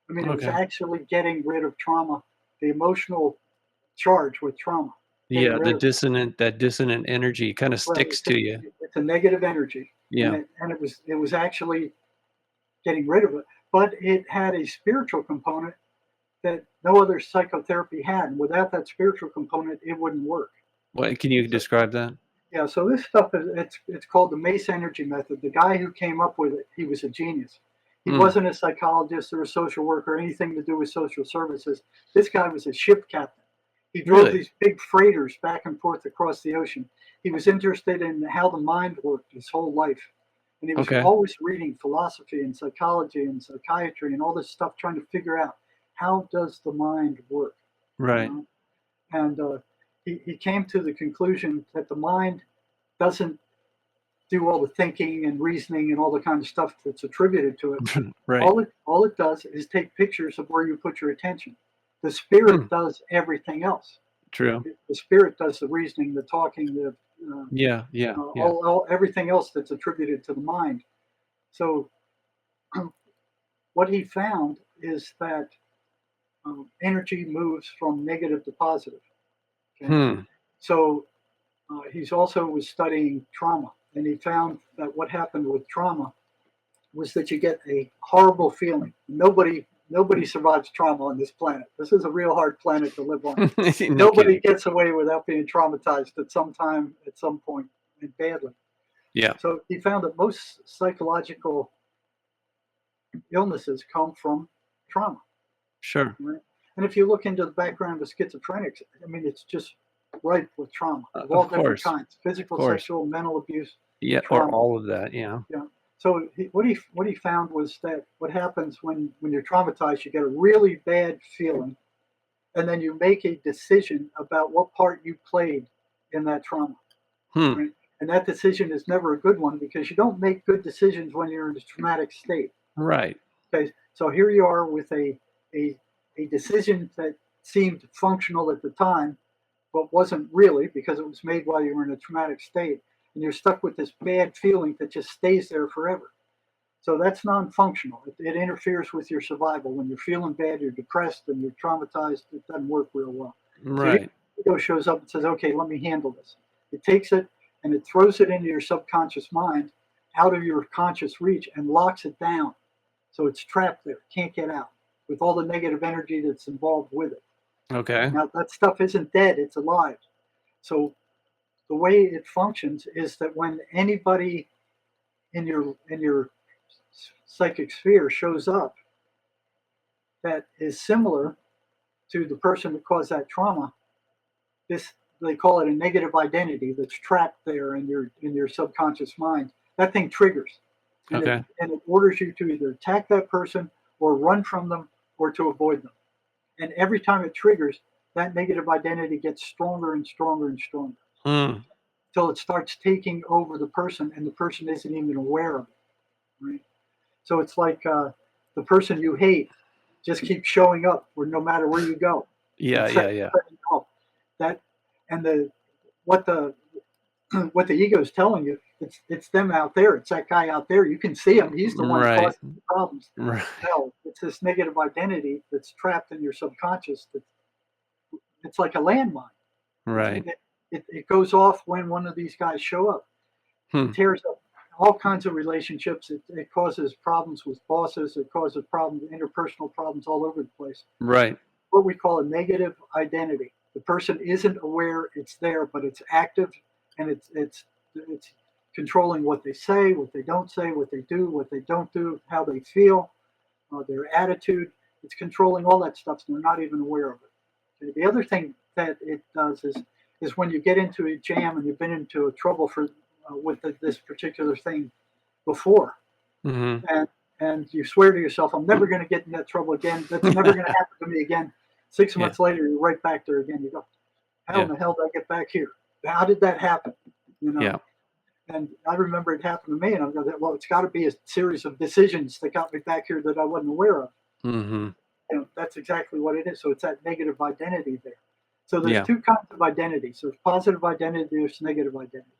I mean, it was Okay. actually getting rid of trauma, the emotional charge with trauma. Yeah, that dissonant energy kind of Right, sticks to you. it's a negative energy, Yeah. and it was actually getting rid of it. But it had a spiritual component that no other psychotherapy had. And without that spiritual component, it wouldn't work. What can you describe that? Yeah, so this stuff it's called the mace energy method. The guy who came up with it, he was a genius. He wasn't a psychologist or a social worker or anything to do with social services. This guy was a ship captain. He drove these big freighters back and forth across the ocean. He was interested in how the mind worked his whole life. And he was always reading philosophy and psychology and psychiatry and all this stuff, trying to figure out how does the mind work. Right. And he came to the conclusion that the mind doesn't do all the thinking and reasoning and all the kind of stuff that's attributed to it. Right. All it does is take pictures of where you put your attention. The spirit does everything else. True. The spirit does the reasoning, the talking, all everything else that's attributed to the mind. So what he found is that energy moves from negative to positive. Okay? So he's also was studying trauma, and he found that what happened with trauma was that you get a horrible feeling. Nobody survives trauma on this planet. This is a real hard planet to live on. Nobody gets away without being traumatized at some time, at some point, and badly. Yeah. So he found that most psychological illnesses come from trauma. Sure. Right? And if you look into the background of schizophrenics, I mean, it's just ripe with trauma of all different kinds: physical, sexual, mental abuse. Yeah, trauma. Or all of that. Yeah. Yeah. So what he found was that what happens when you're traumatized, you get a really bad feeling, and then you make a decision about what part you played in that trauma. Right? And that decision is never a good one because you don't make good decisions when you're in a traumatic state. Right. Okay. So here you are with a decision that seemed functional at the time, but wasn't really because it was made while you were in a traumatic state. And you're stuck with this bad feeling that just stays there forever. So that's non-functional. It interferes with your survival. When you're feeling bad, you're depressed, and you're traumatized, it doesn't work real well. Right. So your ego shows up and says, okay, let me handle this. It takes it and it throws it into your subconscious mind, out of your conscious reach, and locks it down. So it's trapped there, can't get out, with all the negative energy that's involved with it. Okay. Now, that stuff isn't dead, it's alive. So the way it functions is that when anybody in your psychic sphere shows up that is similar to the person that caused that trauma, they call it a negative identity that's trapped there in your subconscious mind. That thing triggers, and it orders you to either attack that person or run from them or to avoid them. And every time it triggers, that negative identity gets stronger and stronger and stronger until it starts taking over the person, and the person isn't even aware of it. Right? So it's like the person you hate just keeps showing up, where no matter where you go. Yeah. That and what the ego is telling you, it's them out there. It's that guy out there. You can see him. He's the one causing the problems. Right. No, it's this negative identity that's trapped in your subconscious. It's like a landmine. Right. It goes off when one of these guys show up. It tears up all kinds of relationships. It causes problems with bosses. It causes problems, interpersonal problems all over the place. Right. What we call a negative identity. The person isn't aware it's there, but it's active, and it's controlling what they say, what they don't say, what they do, what they don't do, how they feel, their attitude. It's controlling all that stuff, so they're not even aware of it. Okay? The other thing that it does is when you get into a jam and you've been into a trouble with this particular thing before, and you swear to yourself, I'm never going to get in that trouble again. That's never going to happen to me again. 6 months later, you're right back there again. You go, how in the hell did I get back here? How did that happen? You know. Yeah. And I remember it happened to me, and I'm going, well, it's got to be a series of decisions that got me back here that I wasn't aware of. Mm-hmm. You know, that's exactly what it is. So it's that negative identity there. So there's two kinds of identities. There's positive identity, there's negative identities.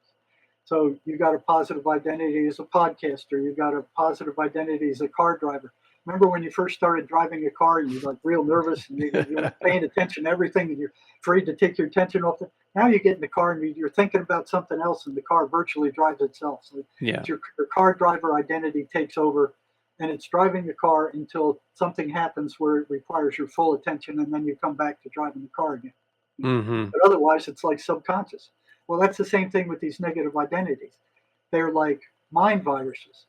So you got a positive identity as a podcaster. You got a positive identity as a car driver. Remember when you first started driving a car and you're like real nervous and you're paying attention to everything and you're afraid to take your attention off it? Now you get in the car and you're thinking about something else and the car virtually drives itself. So your car driver identity takes over, and it's driving the car until something happens where it requires your full attention, and then you come back to driving the car again. Mm-hmm. But otherwise, it's like subconscious. Well, that's the same thing with these negative identities. They're like mind viruses.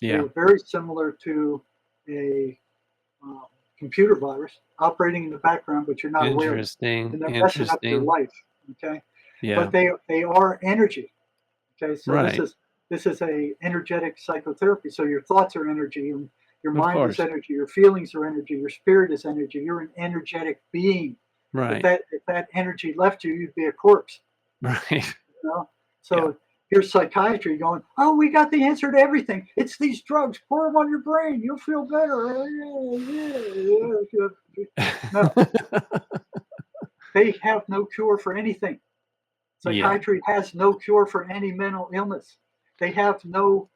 Yeah. They're very similar to a computer virus operating in the background, but you're not aware of it. And they're messing up your life. Okay. Yeah. But they are energy. Okay. So this is a energetic psychotherapy. So your thoughts are energy, and your mind is energy, your feelings are energy, your spirit is energy. You're an energetic being. Right. If that energy left you, you'd be a corpse. Right. You know? So here's psychiatry going, oh, we got the answer to everything. It's these drugs. Pour them on your brain. You'll feel better. No. They have no cure for anything. Psychiatry has no cure for any mental illness. They have no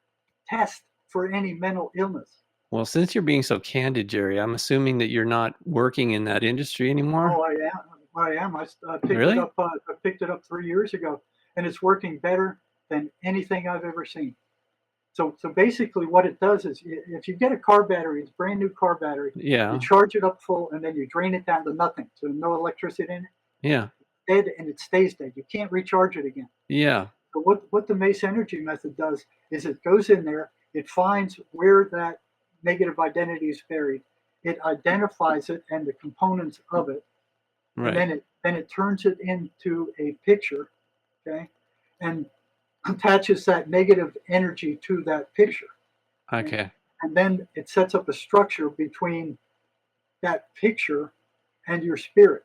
test for any mental illness. Well, since you're being so candid, Jerry, I'm assuming that you're not working in that industry anymore. Oh, I am. I picked it up 3 years ago, and it's working better than anything I've ever seen. So basically what it does is, if you get a car battery, it's a brand new car battery, you charge it up full and then you drain it down to nothing, so no electricity in it. Yeah. Dead, and it stays dead. You can't recharge it again. Yeah. So what the Mace energy method does is it goes in there, it finds where that negative identity is buried, it identifies it and the components of it, right. and then it turns it into a picture, okay, and attaches that negative energy to that picture. Okay. And then it sets up a structure between that picture and your spirit.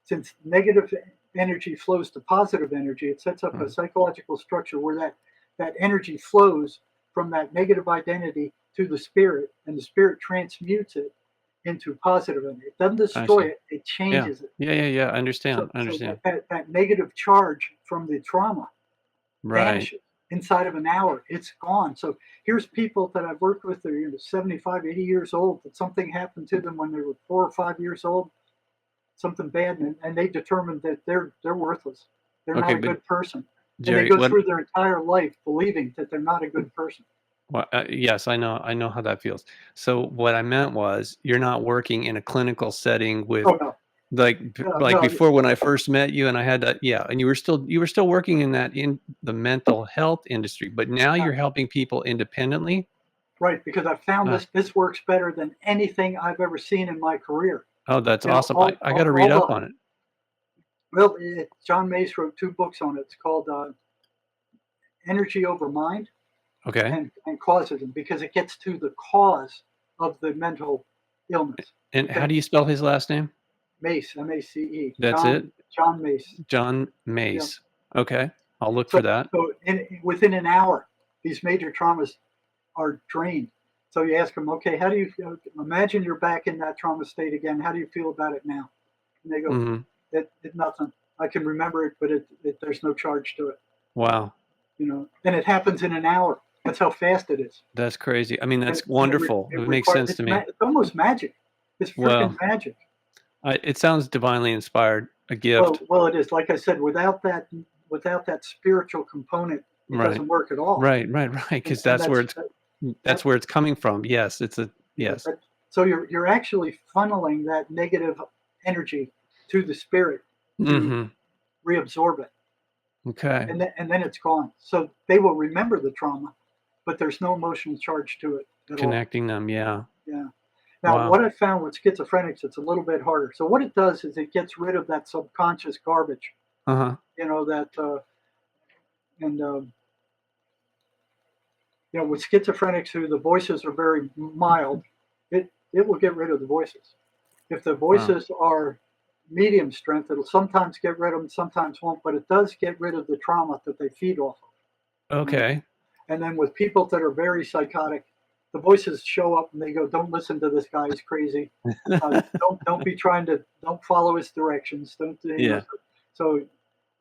Since negative energy flows to positive energy, it sets up a psychological structure where that energy flows from that negative identity to the spirit, and the spirit transmutes it into positive energy. It doesn't destroy it, it changes it. Yeah. I understand. So that negative charge from the trauma vanishes inside of an hour. It's gone. So here's people that I've worked with that are 75, 80 years old, that something happened to them when they were 4 or 5 years old, something bad, and they determined that they're worthless. They're not a good person. Jerry, and they go through their entire life believing that they're not a good person. Well, yes, I know how that feels. So what I meant was, you're not working in a clinical setting with Like before when I first met you and I had that, and you were still working in the mental health industry, but now you're helping people independently. Right, because I found this works better than anything I've ever seen in my career. Oh, that's awesome. I got to read up on it. Well, John Mace wrote 2 books on it. It's called Energy Over Mind, okay, and Causism, because it gets to the cause of the mental illness. And how do you spell his last name? Mace, M-A-C-E. That's it? John Mace. John Mace. Yeah. Okay, I'll look for that. So within an hour, these major traumas are drained. So you ask them, okay, how do you feel? Imagine you're back in that trauma state again. How do you feel about it now? And they go, it's nothing. I can remember it, but there's no charge to it. Wow. And it happens in an hour. That's how fast it is. That's crazy. I mean, that's wonderful. It makes sense to me. It's almost magic. It's freaking magic. It sounds divinely inspired, a gift. Well, it is. Like I said, without that spiritual component, it doesn't work at all. Right. Because that's where it's coming from. Yes, yes. So you're actually funneling that negative energy to the spirit to reabsorb it. Okay. And then it's gone. So they will remember the trauma, but there's no emotional charge to it at Connecting them, yeah. Yeah. Now, what I found with schizophrenics, it's a little bit harder. So what it does is it gets rid of that subconscious garbage. Uh-huh. With schizophrenics who the voices are very mild, it will get rid of the voices. If the voices are medium strength, it'll sometimes get rid of them, sometimes won't, but it does get rid of the trauma that they feed off of. Okay. And then with people that are very psychotic, the voices show up and they go, don't listen to this guy, he's crazy. Don't follow his directions. So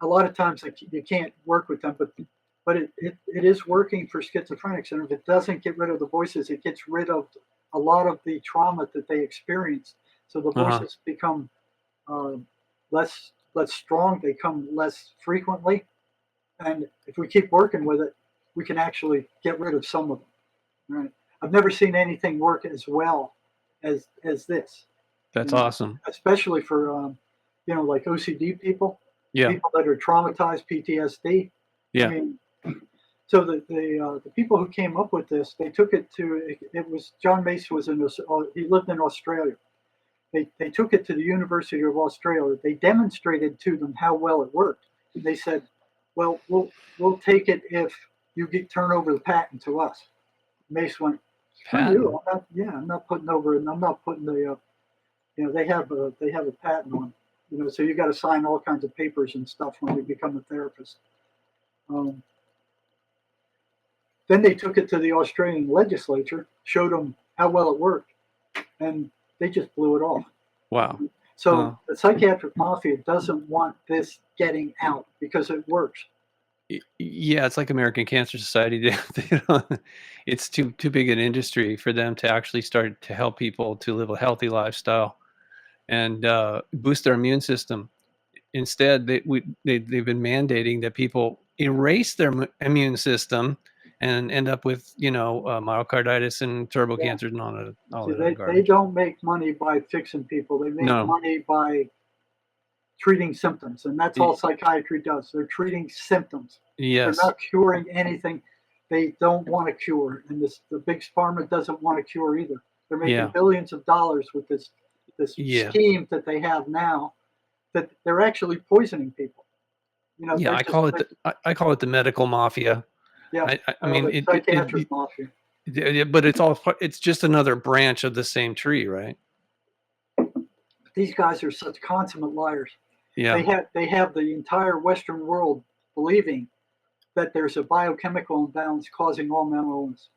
a lot of times you can't work with them, but it is working for schizophrenics. And if it doesn't get rid of the voices, it gets rid of a lot of the trauma that they experienced. So the voices become less strong, they come less frequently. And if we keep working with it, we can actually get rid of some of them. Right? I've never seen anything work as well as this. That's awesome. Especially for like OCD people, people that are traumatized, PTSD. Yeah. I mean, so the people who came up with this, they took it to. It was John Mace he lived in Australia. They took it to the University of Australia. They demonstrated to them how well it worked. And they said, "Well, we'll take it if you turn over the patent to us." Mace went, "You? I'm not putting over. I'm not putting the. They have a patent on. So you got to sign all kinds of papers and stuff when you become a therapist." Then they took it to the Australian legislature, showed them how well it worked, and they just blew it off. Wow. So the psychiatric mafia doesn't want this getting out because it works. Yeah, it's like American Cancer Society. It's too big an industry for them to actually start to help people to live a healthy lifestyle and boost their immune system. Instead, they've been mandating that people erase their immune system and end up with myocarditis and turbo cancers and all that garbage. They don't make money by fixing people. They make money by treating symptoms, and that's all psychiatry does. They're treating symptoms. Yes. They're not curing anything. They don't want to cure, and the big pharma doesn't want to cure either. They're making billions of dollars with this scheme that they have now, that they're actually poisoning people. I call it the medical mafia. Yeah, I mean, psychiatric mafia. But it's just another branch of the same tree, right? These guys are such consummate liars. Yeah. They have the entire Western world believing that there's a biochemical imbalance causing all mental illness.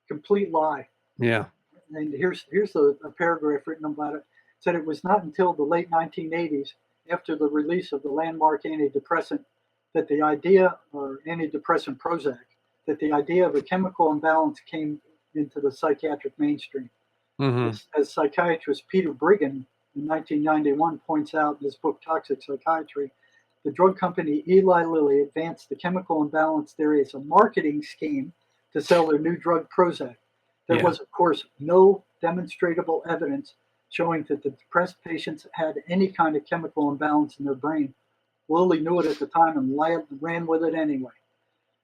Complete lie. Yeah. And here's a paragraph written about it. It said it was not until the late 1980s, after the release of the landmark antidepressant, that the idea, or antidepressant Prozac, that the idea of a chemical imbalance came into the psychiatric mainstream. Mm-hmm. As psychiatrist Peter Brigham in 1991 points out in his book Toxic Psychiatry, the drug company Eli Lilly advanced the chemical imbalance theory as a marketing scheme to sell their new drug Prozac. There was, of course, no demonstrable evidence showing that the depressed patients had any kind of chemical imbalance in their brain. Lilly knew it at the time and ran with it anyway.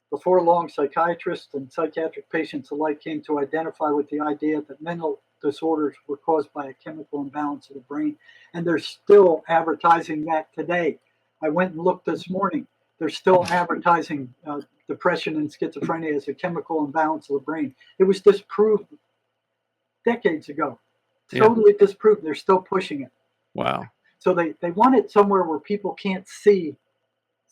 Before long, psychiatrists and psychiatric patients alike came to identify with the idea that mental disorders were caused by a chemical imbalance of the brain, and they're still advertising that today. I went and looked this morning. They're still advertising depression and schizophrenia as a chemical imbalance of the brain. It was disproved decades ago. Totally disproved. They're still pushing it. Wow. So they want it somewhere where people can't see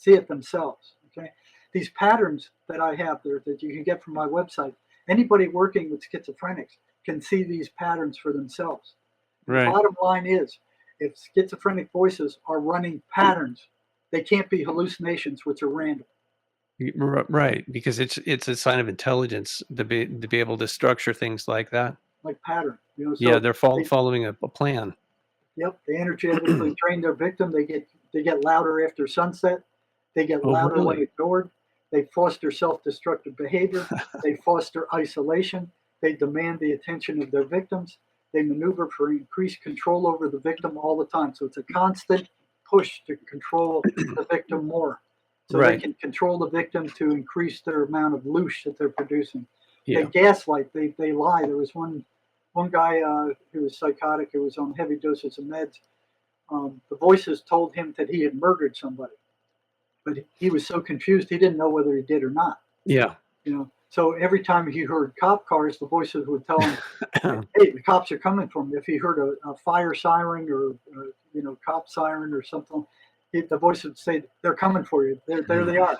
it themselves. Okay. These patterns that I have there that you can get from my website, anybody working with schizophrenics can see these patterns for themselves. Right. The bottom line is, if schizophrenic voices are running patterns, they can't be hallucinations, which are random. Right, because it's a sign of intelligence to be able to structure things like that. Like pattern, So yeah, they're following a plan. Yep, they energetically train their victim. They get louder after sunset. They get louder when ignored. They foster self-destructive behavior. They foster isolation. They demand the attention of their victims. They maneuver for increased control over the victim all the time. So it's a constant push to control the victim more. So they can control the victim to increase their amount of loosh that they're producing. They gaslight. They lie. There was one guy who was psychotic, who was on heavy doses of meds. The voices told him that he had murdered somebody, but he was so confused he didn't know whether he did or not. Yeah. So every time he heard cop cars, the voices would tell him, "Hey, the cops are coming for him." If he heard a fire siren or cop siren or something, the voice would say, "They're coming for you. There they are.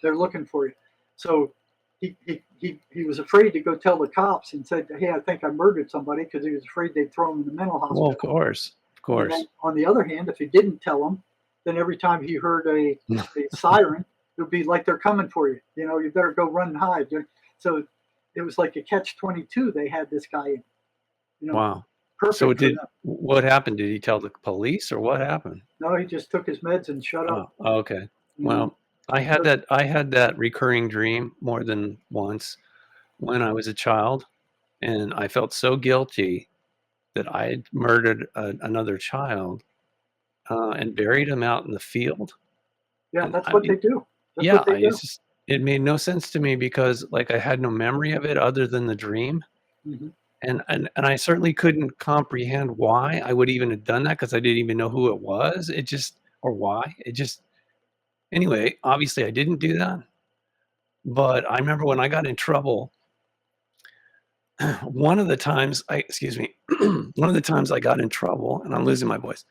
They're looking for you." So he was afraid to go tell the cops and said, "Hey, I think I murdered somebody," because he was afraid they'd throw him in the mental hospital. Well, of course. And then, on the other hand, if he didn't tell them, then every time he heard a siren, it would be like, "They're coming for you. You better go run and hide." So it was like a catch-22. They had this guy in. Wow. Perfect. So what happened? Did he tell the police or what happened? No, he just took his meds and shut up. Oh, okay. Well, I had that recurring dream more than once when I was a child, and I felt so guilty that I had murdered another child and buried him out in the field. Yeah, And that's what they do. It made no sense to me because I had no memory of it other than the dream. Mm-hmm. And I certainly couldn't comprehend why I would even have done that, because I didn't even know who it was. Anyway, obviously I didn't do that. But I remember when I got in trouble, one of the times I got in trouble, and I'm losing my voice.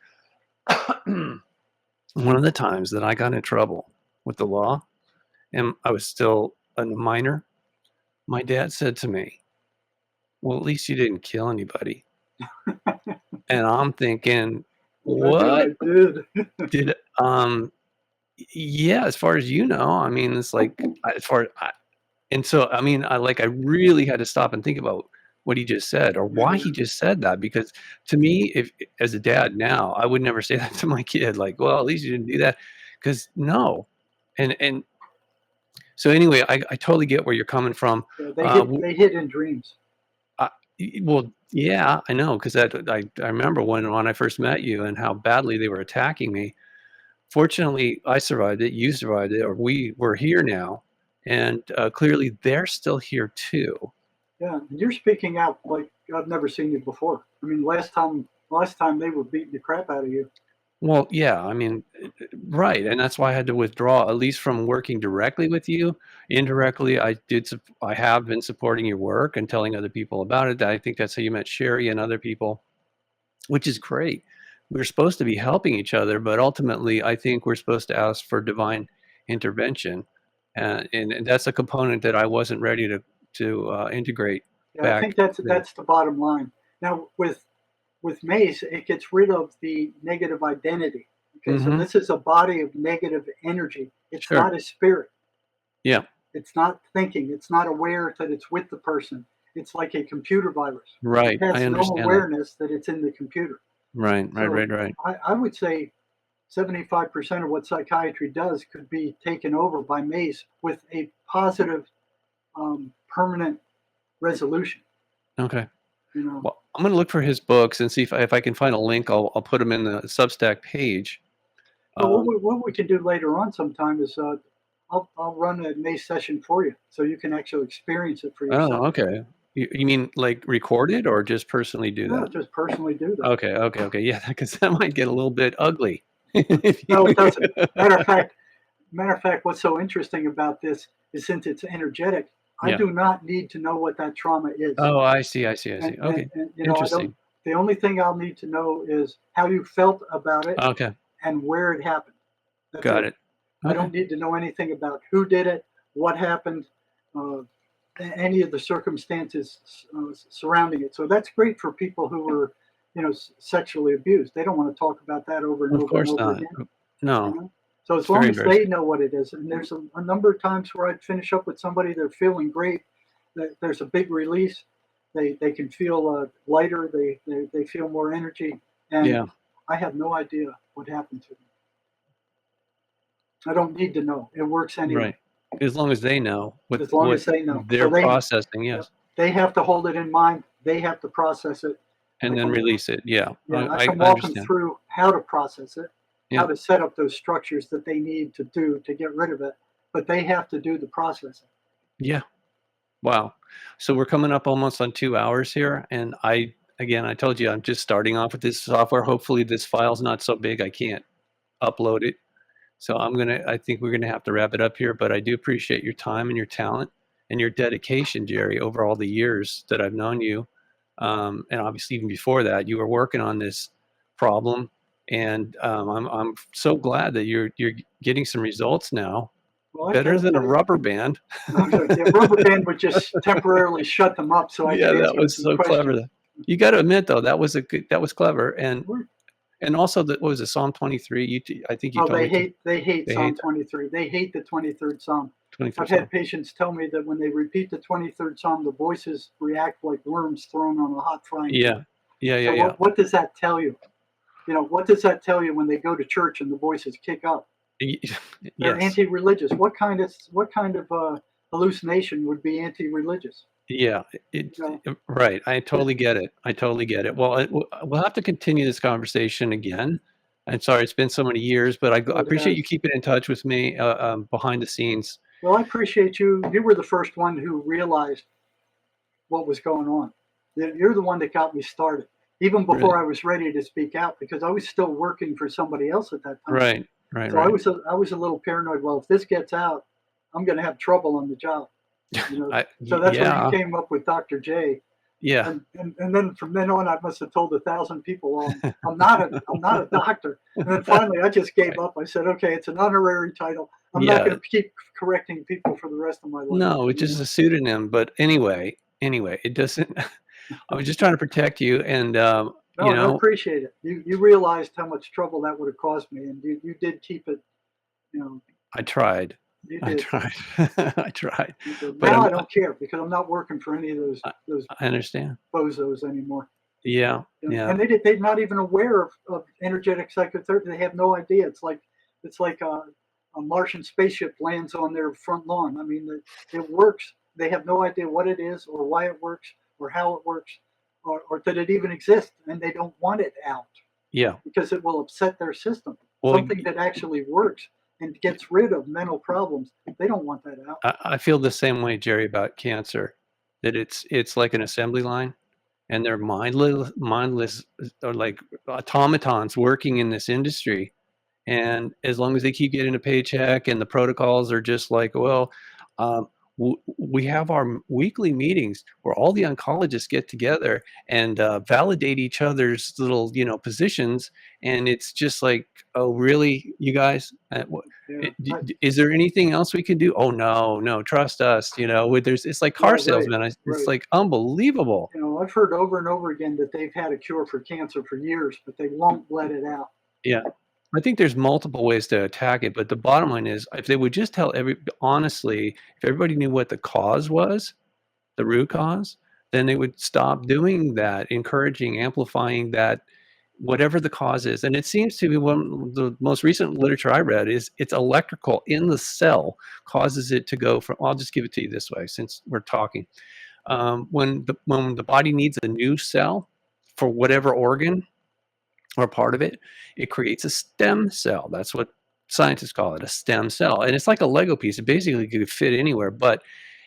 One of the times that I got in trouble with the law, and I was still a minor, my dad said to me, "Well, at least you didn't kill anybody." And I'm thinking, what? Did yeah, as far as you know, I mean, it's like and so I mean, I really had to stop and think about what he just said or why he just said that, because to me, if as a dad now, I would never say that to my kid, like, "Well, at least you didn't do that," because no. And so anyway, I totally get where you're coming from. They hit in dreams. Well, yeah, I know, because I remember when I first met you and how badly they were attacking me. Fortunately, I survived it, you survived it, or we're here now, and clearly they're still here too. Yeah, and you're speaking out like I've never seen you before. I mean, last time they were beating the crap out of you. Well, yeah, I mean, right, and that's why I had to withdraw, at least from working directly with you. Indirectly, I have been supporting your work and telling other people about it. I think that's how you met Sherry and other people, which is great. We're supposed to be helping each other, but ultimately, I think we're supposed to ask for divine intervention, and that's a component that I wasn't ready to integrate. Yeah, I think that's the bottom line. Now, with mace, it gets rid of the negative identity. Okay, so this is a body of negative energy. It's not a spirit. Yeah. It's not thinking. It's not aware that it's with the person. It's like a computer virus. Right. It has I understand no awareness that it's in the computer. Right. I would say 75% of what psychiatry does could be taken over by mace with a positive, permanent resolution. Okay. Well, I'm going to look for his books and see if I can find a link. I'll put them in the Substack page. Well, what we can do later on sometime is I'll run a mace session for you, so you can actually experience it for yourself. Oh, okay. You mean like record it or just personally do No, that? just personally do that. Okay. Yeah, because that might get a little bit ugly. No, it doesn't. Matter of fact, what's so interesting about this is since it's energetic, I Yeah. do not need to know what that trauma is. Oh, I see. Okay. And, Interesting. the only thing I'll need to know is how you felt about it Okay. and where it happened. That's Got it. I don't need to know anything about who did it, what happened, uh, any of the circumstances surrounding it. So that's great for people who were, sexually abused. They don't want to talk about that over and Of over and course over not. again. No. You know? So as It's long very as they embarrassing. know what it is, and there's a number of times where I'd finish up with somebody, they're feeling great, there's a big release, they can feel lighter, they feel more energy, and Yeah. I have no idea what happened to them. I don't need to know. It works anyway. Right. As long as they know As long what as they know. they're So they, processing, yes, they have to hold it in mind. They have to process it. and then release it. Yeah, I I can walk them understand. through how to process it, how Yeah. to set up those structures that they need to do to get rid of it, but they have to do the processing. Yeah. Wow. So we're coming up almost on 2 hours here, and I told you I'm just starting off with this software. Hopefully this file's not so big I can't upload it. So I think we're gonna have to wrap it up here, but I do appreciate your time and your talent and your dedication, Jerry, over all the years that I've known you. And obviously even before that, you were working on this problem, and I'm so glad that you're getting some results now. Well, Better than a rubber band. the rubber band would just temporarily shut them up so I Yeah, could that answer was some so clever. questions. You got to admit though, that was clever, and also what was it, Psalm 23? I think you Oh, told me they hate they Psalm hate 23. They hate the 23rd Psalm. 23rd I've Psalm. had patients tell me that when they repeat the 23rd Psalm, the voices react like worms thrown on a hot frying pan. Yeah. What does that tell you? What does that tell you when they go to church and the voices kick up? They're Yes. anti-religious. What kind of hallucination would be anti-religious? Yeah. Right. I totally get it. Well, we'll have to continue this conversation again. I'm sorry it's been so many years, but I appreciate you keeping in touch with me behind the scenes. Well, I appreciate you. You were the first one who realized what was going on. You're the one that got me started, even before I was ready to speak out, because I was still working for somebody else at that time. Right. So I was a little paranoid. Well, if this gets out, I'm going to have trouble on the job. So that's when you came up with Dr. J. Yeah. And then from then on, I must have told 1,000 people, well, I'm not a doctor. And then finally, I just gave up. I said, okay, it's an honorary title. I'm not going to keep correcting people for the rest of my life. No, it's just a pseudonym. But anyway, it doesn't. I was just trying to protect you, and I appreciate it. You realized how much trouble that would have caused me, and you did keep it. I tried. You did. I tried. But now I don't care because I'm not working for any of those. I understand. Bozos anymore. Yeah. And they're not even aware of energetic psychotherapy. They have no idea. It's like a Martian spaceship lands on their front lawn. I mean, it works. They have no idea what it is or why it works or how it works or that it even exists, and they don't want it out. Yeah. Because it will upset their system. Well, something that actually works and gets rid of mental problems. They don't want that out. I feel the same way, Jerry, about cancer, that it's like an assembly line, and they're mindless or like automatons working in this industry. And as long as they keep getting a paycheck and the protocols are just like, well, we have our weekly meetings where all the oncologists get together and validate each other's little, positions. And it's just like, oh, really, you guys? Is there anything else we can do? Oh, no, trust us. It's like car salesmen. It's like unbelievable. I've heard over and over again that they've had a cure for cancer for years, but they won't let it out. Yeah. I think there's multiple ways to attack it, but the bottom line is if they would just tell honestly, if everybody knew what the cause was, the root cause, then they would stop doing that, encouraging, amplifying that, whatever the cause is. And it seems to be one of the most recent literature I read is it's electrical in the cell causes it to go from, I'll just give it to you this way since we're talking. When the body needs a new cell, for whatever organ or part of it, it creates a stem cell. That's what scientists call it, a stem cell. And it's like a Lego piece. It basically could fit anywhere, but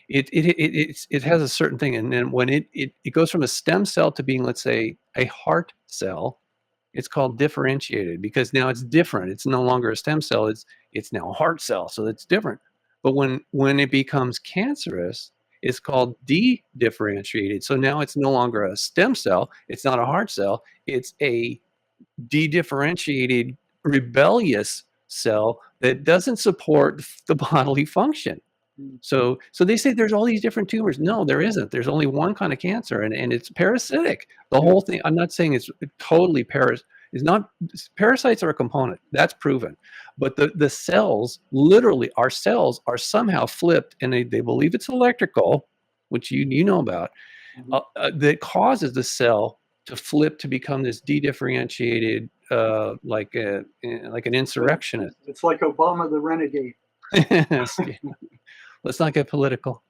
it has a certain thing. And then when it goes from a stem cell to being, let's say, a heart cell, it's called differentiated, because now it's different. It's no longer a stem cell. It's now a heart cell. So it's different. But when it becomes cancerous, it's called de-differentiated. So now it's no longer a stem cell. It's not a heart cell. It's a de-differentiated rebellious cell that doesn't support the bodily function. So they say there's all these different tumors. No, there isn't. There's only one kind of cancer, and it's parasitic. The whole thing, I'm not saying it's totally parasites are a component. That's proven. But the cells, literally, our cells are somehow flipped, and they believe it's electrical, which you know about, that causes the cell to flip to become this de-differentiated, like an insurrectionist. It's like Obama the renegade. Let's not get political.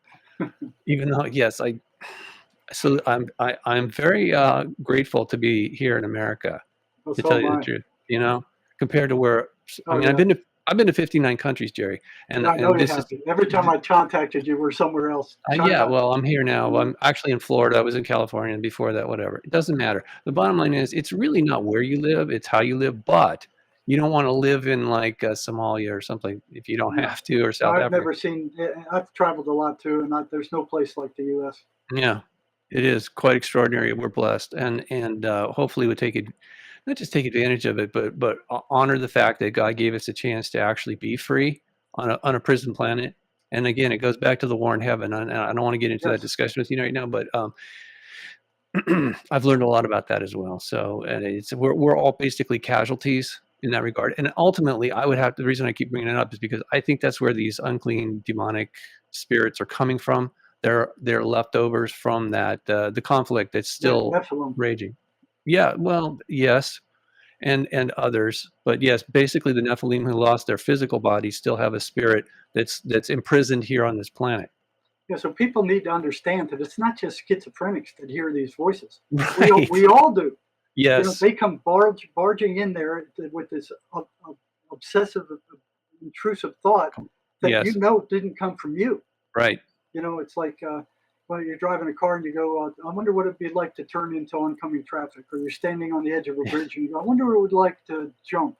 Even though, yes, I'm very grateful to be here in America. To tell you the truth, compared to where I've been to 59 countries, Jerry, and I know you have. Every time I contacted you, we're somewhere else. Yeah, well, I'm here now. I'm actually in Florida. I was in California, and before that, whatever. It doesn't matter. The bottom line is, it's really not where you live; it's how you live. But you don't want to live in like Somalia or something if you don't have to, or South Africa. I've traveled a lot too, and there's no place like the U.S. Yeah, it is quite extraordinary. We're blessed, and hopefully we not just take advantage of it, but honor the fact that God gave us a chance to actually be free on a prison planet. And again, it goes back to the war in heaven. And I don't want to get into that discussion with you right now, but I've learned a lot about that as well. So, and we're all basically casualties in that regard. And ultimately, the reason I keep bringing it up is because I think that's where these unclean demonic spirits are coming from. They're leftovers from that the conflict that's still raging. Yeah, well, yes, and others, but yes, basically the Nephilim who lost their physical bodies still have a spirit that's imprisoned here on this planet. Yeah, so people need to understand that it's not just schizophrenics that hear these voices. Right. We all do. Yes. They come barging in there with this obsessive, intrusive thought that didn't come from you. Right. It's like when you're driving a car and you go, I wonder what it'd be like to turn into oncoming traffic, or you're standing on the edge of a bridge and you go, I wonder what it would like to jump.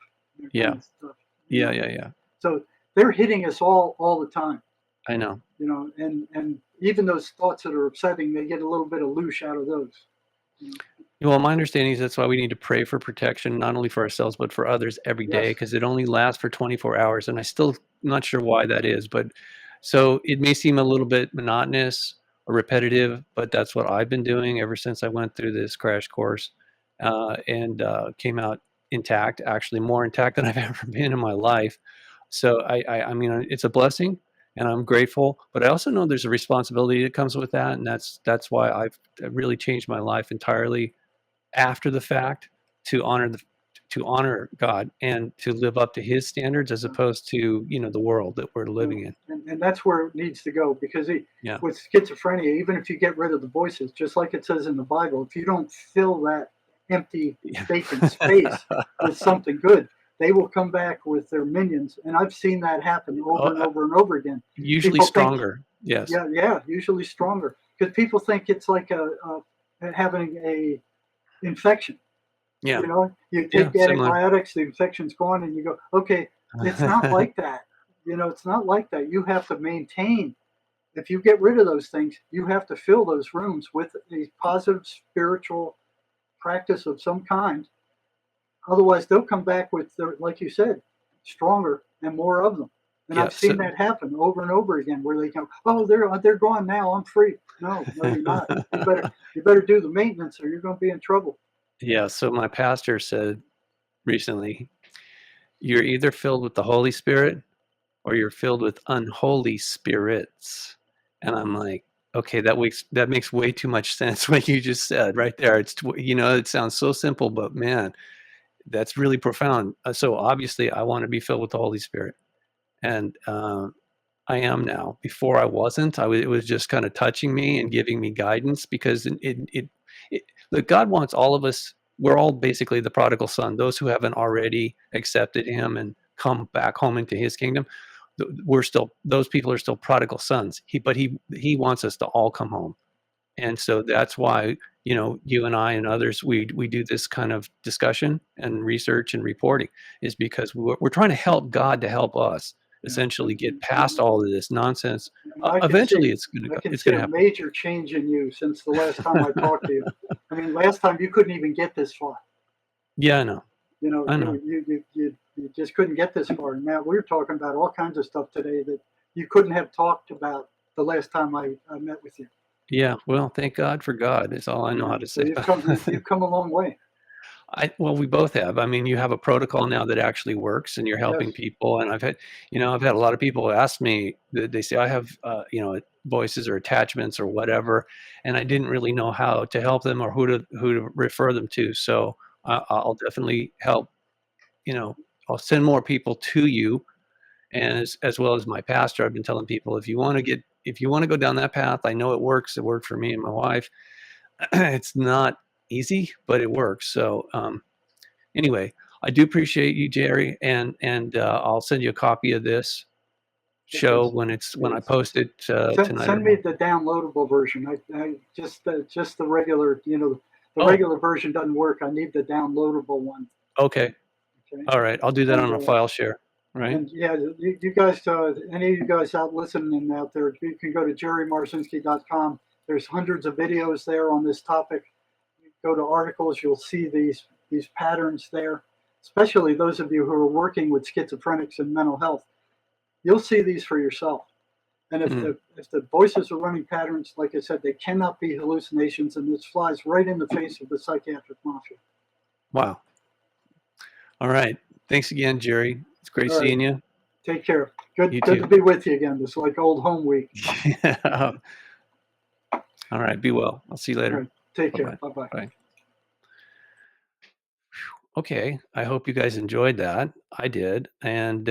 Yeah. Kind of stuff. Yeah. So they're hitting us all the time. I know. And even those thoughts that are upsetting, they get a little bit of loosh out of those. Well, my understanding is that's why we need to pray for protection, not only for ourselves, but for others every day, because it only lasts for 24 hours. And I still not sure why that is, but so it may seem a little bit monotonous or repetitive, but that's what I've been doing ever since I went through this crash course and came out intact, actually more intact than I've ever been in my life. So I mean, it's a blessing and I'm grateful, but I also know there's a responsibility that comes with that. And that's why I've really changed my life entirely after the fact to honor God and to live up to his standards as opposed to, the world that we're living in. And that's where it needs to go, because with schizophrenia, even if you get rid of the voices, just like it says in the Bible, if you don't fill that empty vacant space with something good, they will come back with their minions. And I've seen that happen over and over and over again. Usually people stronger. Yes. Yeah, usually stronger. Because people think it's like having a infection. Yeah. You take the antibiotics, the infection's gone, and you go, okay, it's not like that. It's not like that. You have to maintain. If you get rid of those things, you have to fill those rooms with a positive spiritual practice of some kind. Otherwise, they'll come back with, like you said, stronger and more of them. And I've seen that happen over and over again, where they go, oh, they're gone now. I'm free. No, you're not. You better do the maintenance, or you're going to be in trouble. Yeah. So my pastor said recently, you're either filled with the Holy Spirit or you're filled with unholy spirits. And I'm like, okay, that makes way too much sense what you just said right there. It's, it sounds so simple, but man, that's really profound. So obviously I want to be filled with the Holy Spirit. And I am now. Before I wasn't. It was just kind of touching me and giving me guidance, because That God wants all of us. We're all basically the prodigal son. Those who haven't already accepted Him and come back home into His kingdom, we're still, those people are still prodigal sons. But he wants us to all come home. And so that's why, you and I and others, we do this kind of discussion and research and reporting, is because we're trying to help God to help us essentially get past all of this nonsense. Eventually it's going to happen. A major change in you since the last time I talked to you. I mean, last time you couldn't even get this far. Yeah, I know. I know. You just couldn't get this far. Now we're talking about all kinds of stuff today that you couldn't have talked about the last time I met with you. Yeah, well, thank God for God is all I know how to say. So you've come a long way. Well, we both have. I mean, you have a protocol now that actually works, and you're helping people. And I've had a lot of people ask me, they say I have, voices or attachments or whatever, and I didn't really know how to help them or who to refer them to. So I'll definitely help. I'll send more people to you, and as well as my pastor, I've been telling people, if you want to go down that path, I know it works. It worked for me and my wife. It's not easy, but it works. So anyway, I do appreciate you, Jerry, and I'll send you a copy of this show when I post it tonight. Send me the downloadable version. I just the regular, regular version doesn't work. I need the downloadable one. Okay. All right, I'll do that on a file share. Right. And yeah, you guys, any of you guys out listening out there, you can go to jerrymarzinsky.com. There's hundreds of videos there on this topic. You go to articles, you'll see these patterns there, especially those of you who are working with schizophrenics and mental health. You'll see these for yourself. And if the voices are running patterns, like I said, they cannot be hallucinations, and this flies right in the face of the psychiatric mafia. Wow. All right. Thanks again, Jerry. It's great seeing you. Take care. Good to be with you again. This is like old home week. Yeah. All right. Be well. I'll see you later. Right. Take care. Bye-bye. Bye. Okay. I hope you guys enjoyed that. I did. And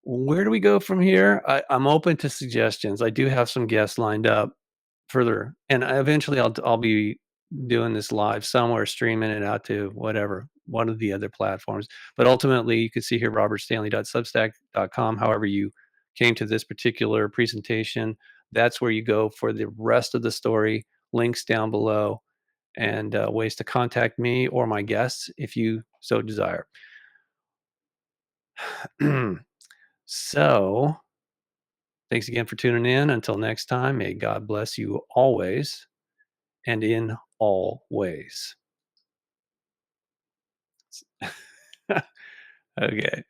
where do we go from here? I'm open to suggestions. I do have some guests lined up further, and eventually I'll be doing this live somewhere, streaming it out to whatever, one of the other platforms. But ultimately, you can see here robertstanley.substack.com. However you came to this particular presentation, that's where you go for the rest of the story. Links down below, and ways to contact me or my guests if you so desire. So, thanks again for tuning in. Until next time, may God bless you always and in all ways. Okay.